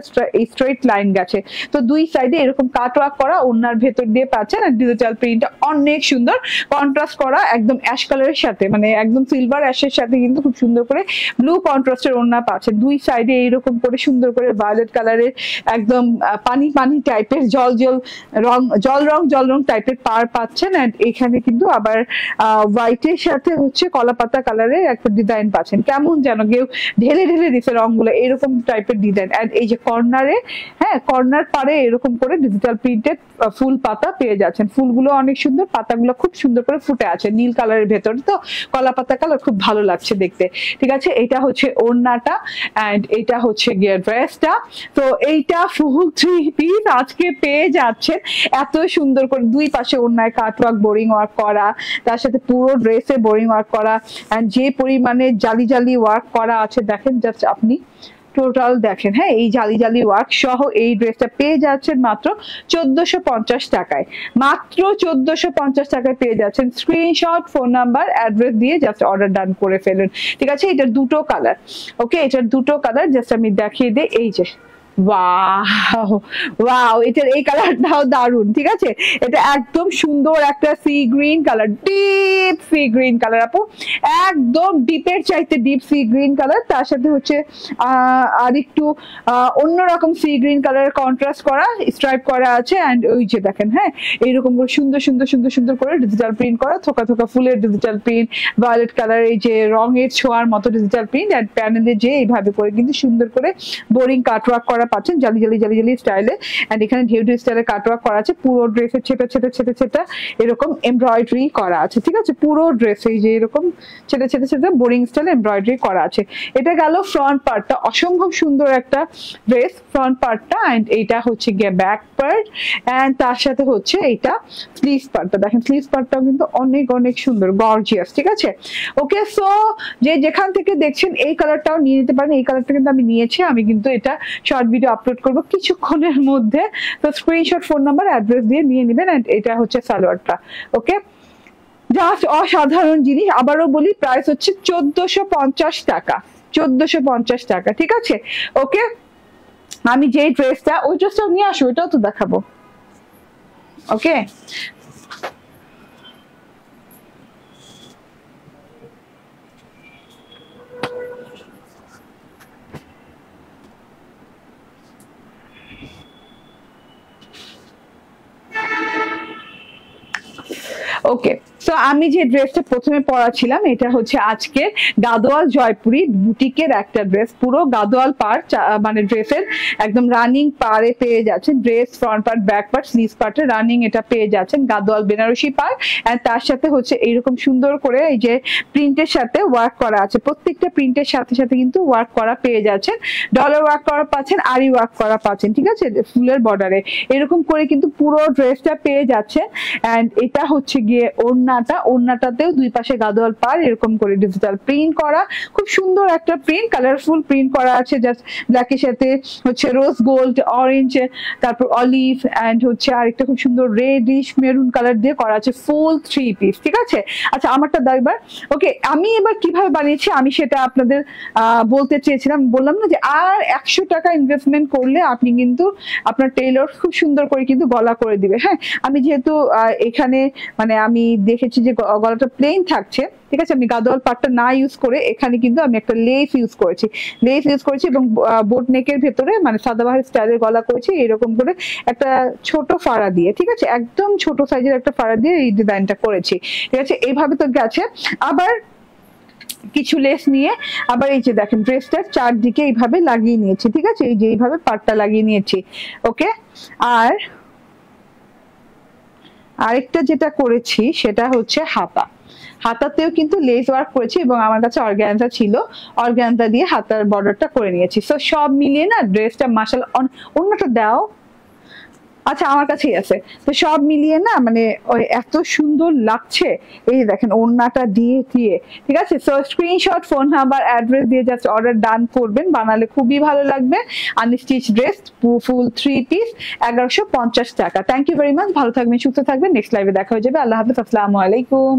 স্ট্রেট লাইন গেছে। তো দুই সাইডে এরকম কাটওয়ার্ক করা ওড়নার ভেতর দিয়ে পাচ্ছেন। আর ডিজিটাল প্রিন্টটা অনেক সুন্দর কন্ট্রাস্ট করা, একদম অ্যাশ কালারের সাথে মানে একদম সিলভার অ্যাশের সাথে কিন্তু খুব সুন্দর করে ব্লু কন্ট্রাস্টের ওড়না পাচ্ছে। দুই সাইডে এইরকম করে সুন্দর করে ভায়োলেট কালারের একদম পানি পানি টাইপের জল রং টাইপের পার পাচ্ছেন। এন্ড এখানে কিন্তু আবার হোয়াইটের সাথে হচ্ছে কলাপাতা কালারের একটা ডিজাইন পাচ্ছেন, কেমন যেন কেউ ঢেলে ঢেলে দিচ্ছে রংগুলো, এরকম টাইপের ডিজাইন। এন্ড এই যে কর্নারে হ্যাঁ কর্নার পারে এরকম করে ডিজিটাল প্রিন্টেড ফুল পাতা পেয়ে যাচ্ছেন। ফুলগুলো অনেক সুন্দর, পাতাগুলো খুব সুন্দর করে ফুটে আছে নীল কালারের ভেতরে, তো কলাপাতা কালার খুব ভালো লাগছে দেখতে। ঠিক আছে, এটা হচ্ছে ওড়নাটা এন্ড এটা হচ্ছে গিয়ে ড্রেসটা। তো এইটা ফুল 3 পিস আজকে পেয়ে যাচ্ছেন এত সুন্দর করে, দুই পাশে ওড়নায় কাটওয়ার্ক বোরিং ওয়ার্ক করা, তার সাথে পুরো ড্রেসে বোরিং ওয়ার্ক করা এন্ড যে পরিমাণে জালি জালি ওয়ার্ক করা আছে দেখেন, জাস্ট আপনি টোটাল দেখেন। হ্যাঁ এই জালি জালি ওয়ার্ক সহ এই ড্রেসটা পেয়ে যাচ্ছেন মাত্র 1450 টাকায়, মাত্র 1450 টাকায় পেয়ে যাচ্ছেন। স্ক্রিনশট ফোন নাম্বার অ্যাড্রেস দিয়ে জাস্ট অর্ডার ডান করে ফেলুন। ঠিক আছে, এটার দুটো কালার। ওকে, এটার দুটো কালার জাস্ট আমি দেখিয়ে দিই। এই যে ওয়াও ওয়াও, এটার এই কালারটাও দারুন, ঠিক আছে? এটা একদম সুন্দর একটা sea green colour, deep sea green colour আপু, একদম ডিপের চাইতে ডিপ সি গ্রিন কালার, তার সাথে হচ্ছে আর একটু অন্যরকম সি গ্রিন কালারের কন্ট্রাস্ট করা স্ট্রাইপ করা আছে। এন্ড ওই যে দেখেন, হ্যাঁ, এইরকম করে সুন্দর সুন্দর সুন্দর সুন্দর করে ডিজিটাল প্রিন্ট করা, থোকা থোকা ফুলের ডিজিটাল প্রিন্ট, ভায়োলেট কালার এই যে রঙের ছোঁয়ার মতো ডিজিটাল প্রিন্ট, এন্ড প্যানেলে যে এইভাবে করে কিন্তু সুন্দর করে বোরিং কাটওয়ার্ক করা পাচ্ছেন, জালি জালি জালি জালি স্টাইলে। এন্ড এখানে ঢেউ ঢেউ স্টাইলে কাটওয়ার্ক করা আছে, পুরো ড্রেসের ছেটা ছেটা ছেটা ছেটা এরকম এমব্রয়ডারি করা আছে, ঠিক আছে? পুরো ড্রেসে এই যে এরকম ছেটা ছেটা ছেটা বোরিং স্টাইল এমব্রয়ডারি করা আছে। এটা গেল ফ্রন্ট পার্টটা, অসম্ভব সুন্দর একটা ড্রেস ফ্রন্ট পার্টটা। এন্ড এইটা হচ্ছে গিয়ে ব্যাক পার্ট, এন্ড তার সাথে হচ্ছে এইটা স্লিভস পার্টটা। দেখেন স্লিভস পার্টটাও কিন্তু অনেক অনেক সুন্দর, গর্জিয়াস, ঠিক আছে? ওকে, সো যে যেখান থেকে দেখছেন এই কালারটাও নিয়ে নিতে পারেন। এই কালারটা কিন্তু আমি নিয়েছি, আমি কিন্তু এটা শর্ট ভিডিও আপলোড করব কিছুক্ষণের মধ্যে, তো স্ক্রিনশট, ফোন নাম্বার, অ্যাড্রেস দিয়ে নিয়ে নেবেন। এন্ড এটা হচ্ছে সালোয়ারটা। ওকে, জাস্ট অসাধারণ জিনিস। আবারও বলি, প্রাইস হচ্ছে 1450 টাকা, 1450 টাকা, ঠিক আছে? ওকে, আমি যে ড্রেসটা, ওই ড্রেসটা নিয়ে আসবো, এটাও তো দেখাবো। ওকে, ওকে, তো আমি যে ড্রেসটা প্রথমে পরাছিলাম এটা হচ্ছে আজকে গাদোয়াল জয়পুরি বুটিকের একটা ড্রেস, পুরো গাদোয়াল পার, মানে ড্রেসের একদম রানিং পারে পেয়ে যাচ্ছেন, dress front part, back part, sleeves পার্টে রানিং এটা পেয়ে যাচ্ছেন, গাদোয়াল বেনারসি পার। এন্ড তার সাথে হচ্ছে এইরকম সুন্দর করে এই যে প্রিন্টের সাথে ওয়ার্ক করা আছে, প্রত্যেকটা প্রিন্টের সাথে সাথে কিন্তু ওয়ার্ক করা পেয়ে যাচ্ছেন, ডলার ওয়ার্ক করা পাচ্ছেন, আরি ওয়ার্ক করা পাচ্ছেন, ঠিক আছে? ফুলের বর্ডারে এরকম করে কিন্তু পুরো ড্রেসটা পেয়ে যাচ্ছে। এন্ড এটা হচ্ছে গিয়ে ওড়নাটাতেও দুই পাশে গাদোয়াল পার এরকম করে ডিজিটাল প্রিন্ট করা, খুব সুন্দর একটা প্রিন্ট, কালারফুল প্রিন্ট করা আছে, জাস্ট ব্ল্যাকের সাথে হচ্ছে রোজ গোল্ড, অরেঞ্জ, তারপর অলিভ, এন্ড হচ্ছে আরেকটা খুব সুন্দর রেডিশ মেরুন কালার দিয়ে করা আছে, ফুল 3 পিস, ঠিক আছে? আচ্ছা, আমারটা দাও এবার। ওকে, আমি এবার কিভাবে বানিয়েছি আমি সেটা আপনাদের বলতে চেয়েছিলাম, বললাম না যে আর 100 টাকা ইনভেস্টমেন্ট করলে আপনি কিন্তু আপনার টেইলর খুব সুন্দর করে কিন্তু গলা করে দিবে। হ্যাঁ, আমি যেহেতু এখানে মানে আমি দেখেছি যে গলাটা প্লেন থাকছে, ঠিক আছে? আমি গাদোয়াল পাটটা না ইউজ করে এখানে কিন্তু আমি একটা লেস ইউজ করেছি এবং বোট নেকের ভেতরে মানে সাদাবাহার স্টাইলের গলা করেছি এরকম করে একটা ছোট ফাড়া দিয়ে, ঠিক আছে? একদম ছোট সাইজের একটা ফাড়া দিয়ে এই ডিজাইনটা করেছি, ঠিক আছে? এইভাবে তো গেছে। আবার কিছু লেস নিয়ে আবার এই যে দেখেন ড্রেসটার চারদিকে এইভাবে লাগিয়ে নিয়েছি, ঠিক আছে? এই যে এইভাবে পাটটা লাগিয়ে নিয়েছি। ওকে, আর আরেকটা যেটা করেছি সেটা হচ্ছে হাতাতেও কিন্তু লেস ওয়ার্ক করেছি এবং আমার কাছে অর্গানজা ছিল, অর্গানজা দিয়ে হাতার বর্ডারটা করে নিয়েছি। সো সব মিলিয়ে না ড্রেসটা মাশাআল্লাহ, অন্যটা দাও, আচ্ছা আমার কাছেই আছে। তো সব মিলিয়ে না মানে ওই এত সুন্দর লাগছে, এই দেখেন ওড়নাটা দিয়ে দিয়ে, ঠিক আছে? So screenshot, phone number, address দিয়ে জাস্ট অর্ডার ডান করবেন, বানালে খুবই ভালো লাগবে। আনস্টিচ ড্রেস ফুল 3 পিস 1150 টাকা। থ্যাংক ইউ ভেরি মাচ, ভালো থাকবেন, সুস্থ থাকবেন, নেক্সট লাইভে দেখা হয়ে যাবে। আল্লাহ হাফেজ, আসসালামু আলাইকুম।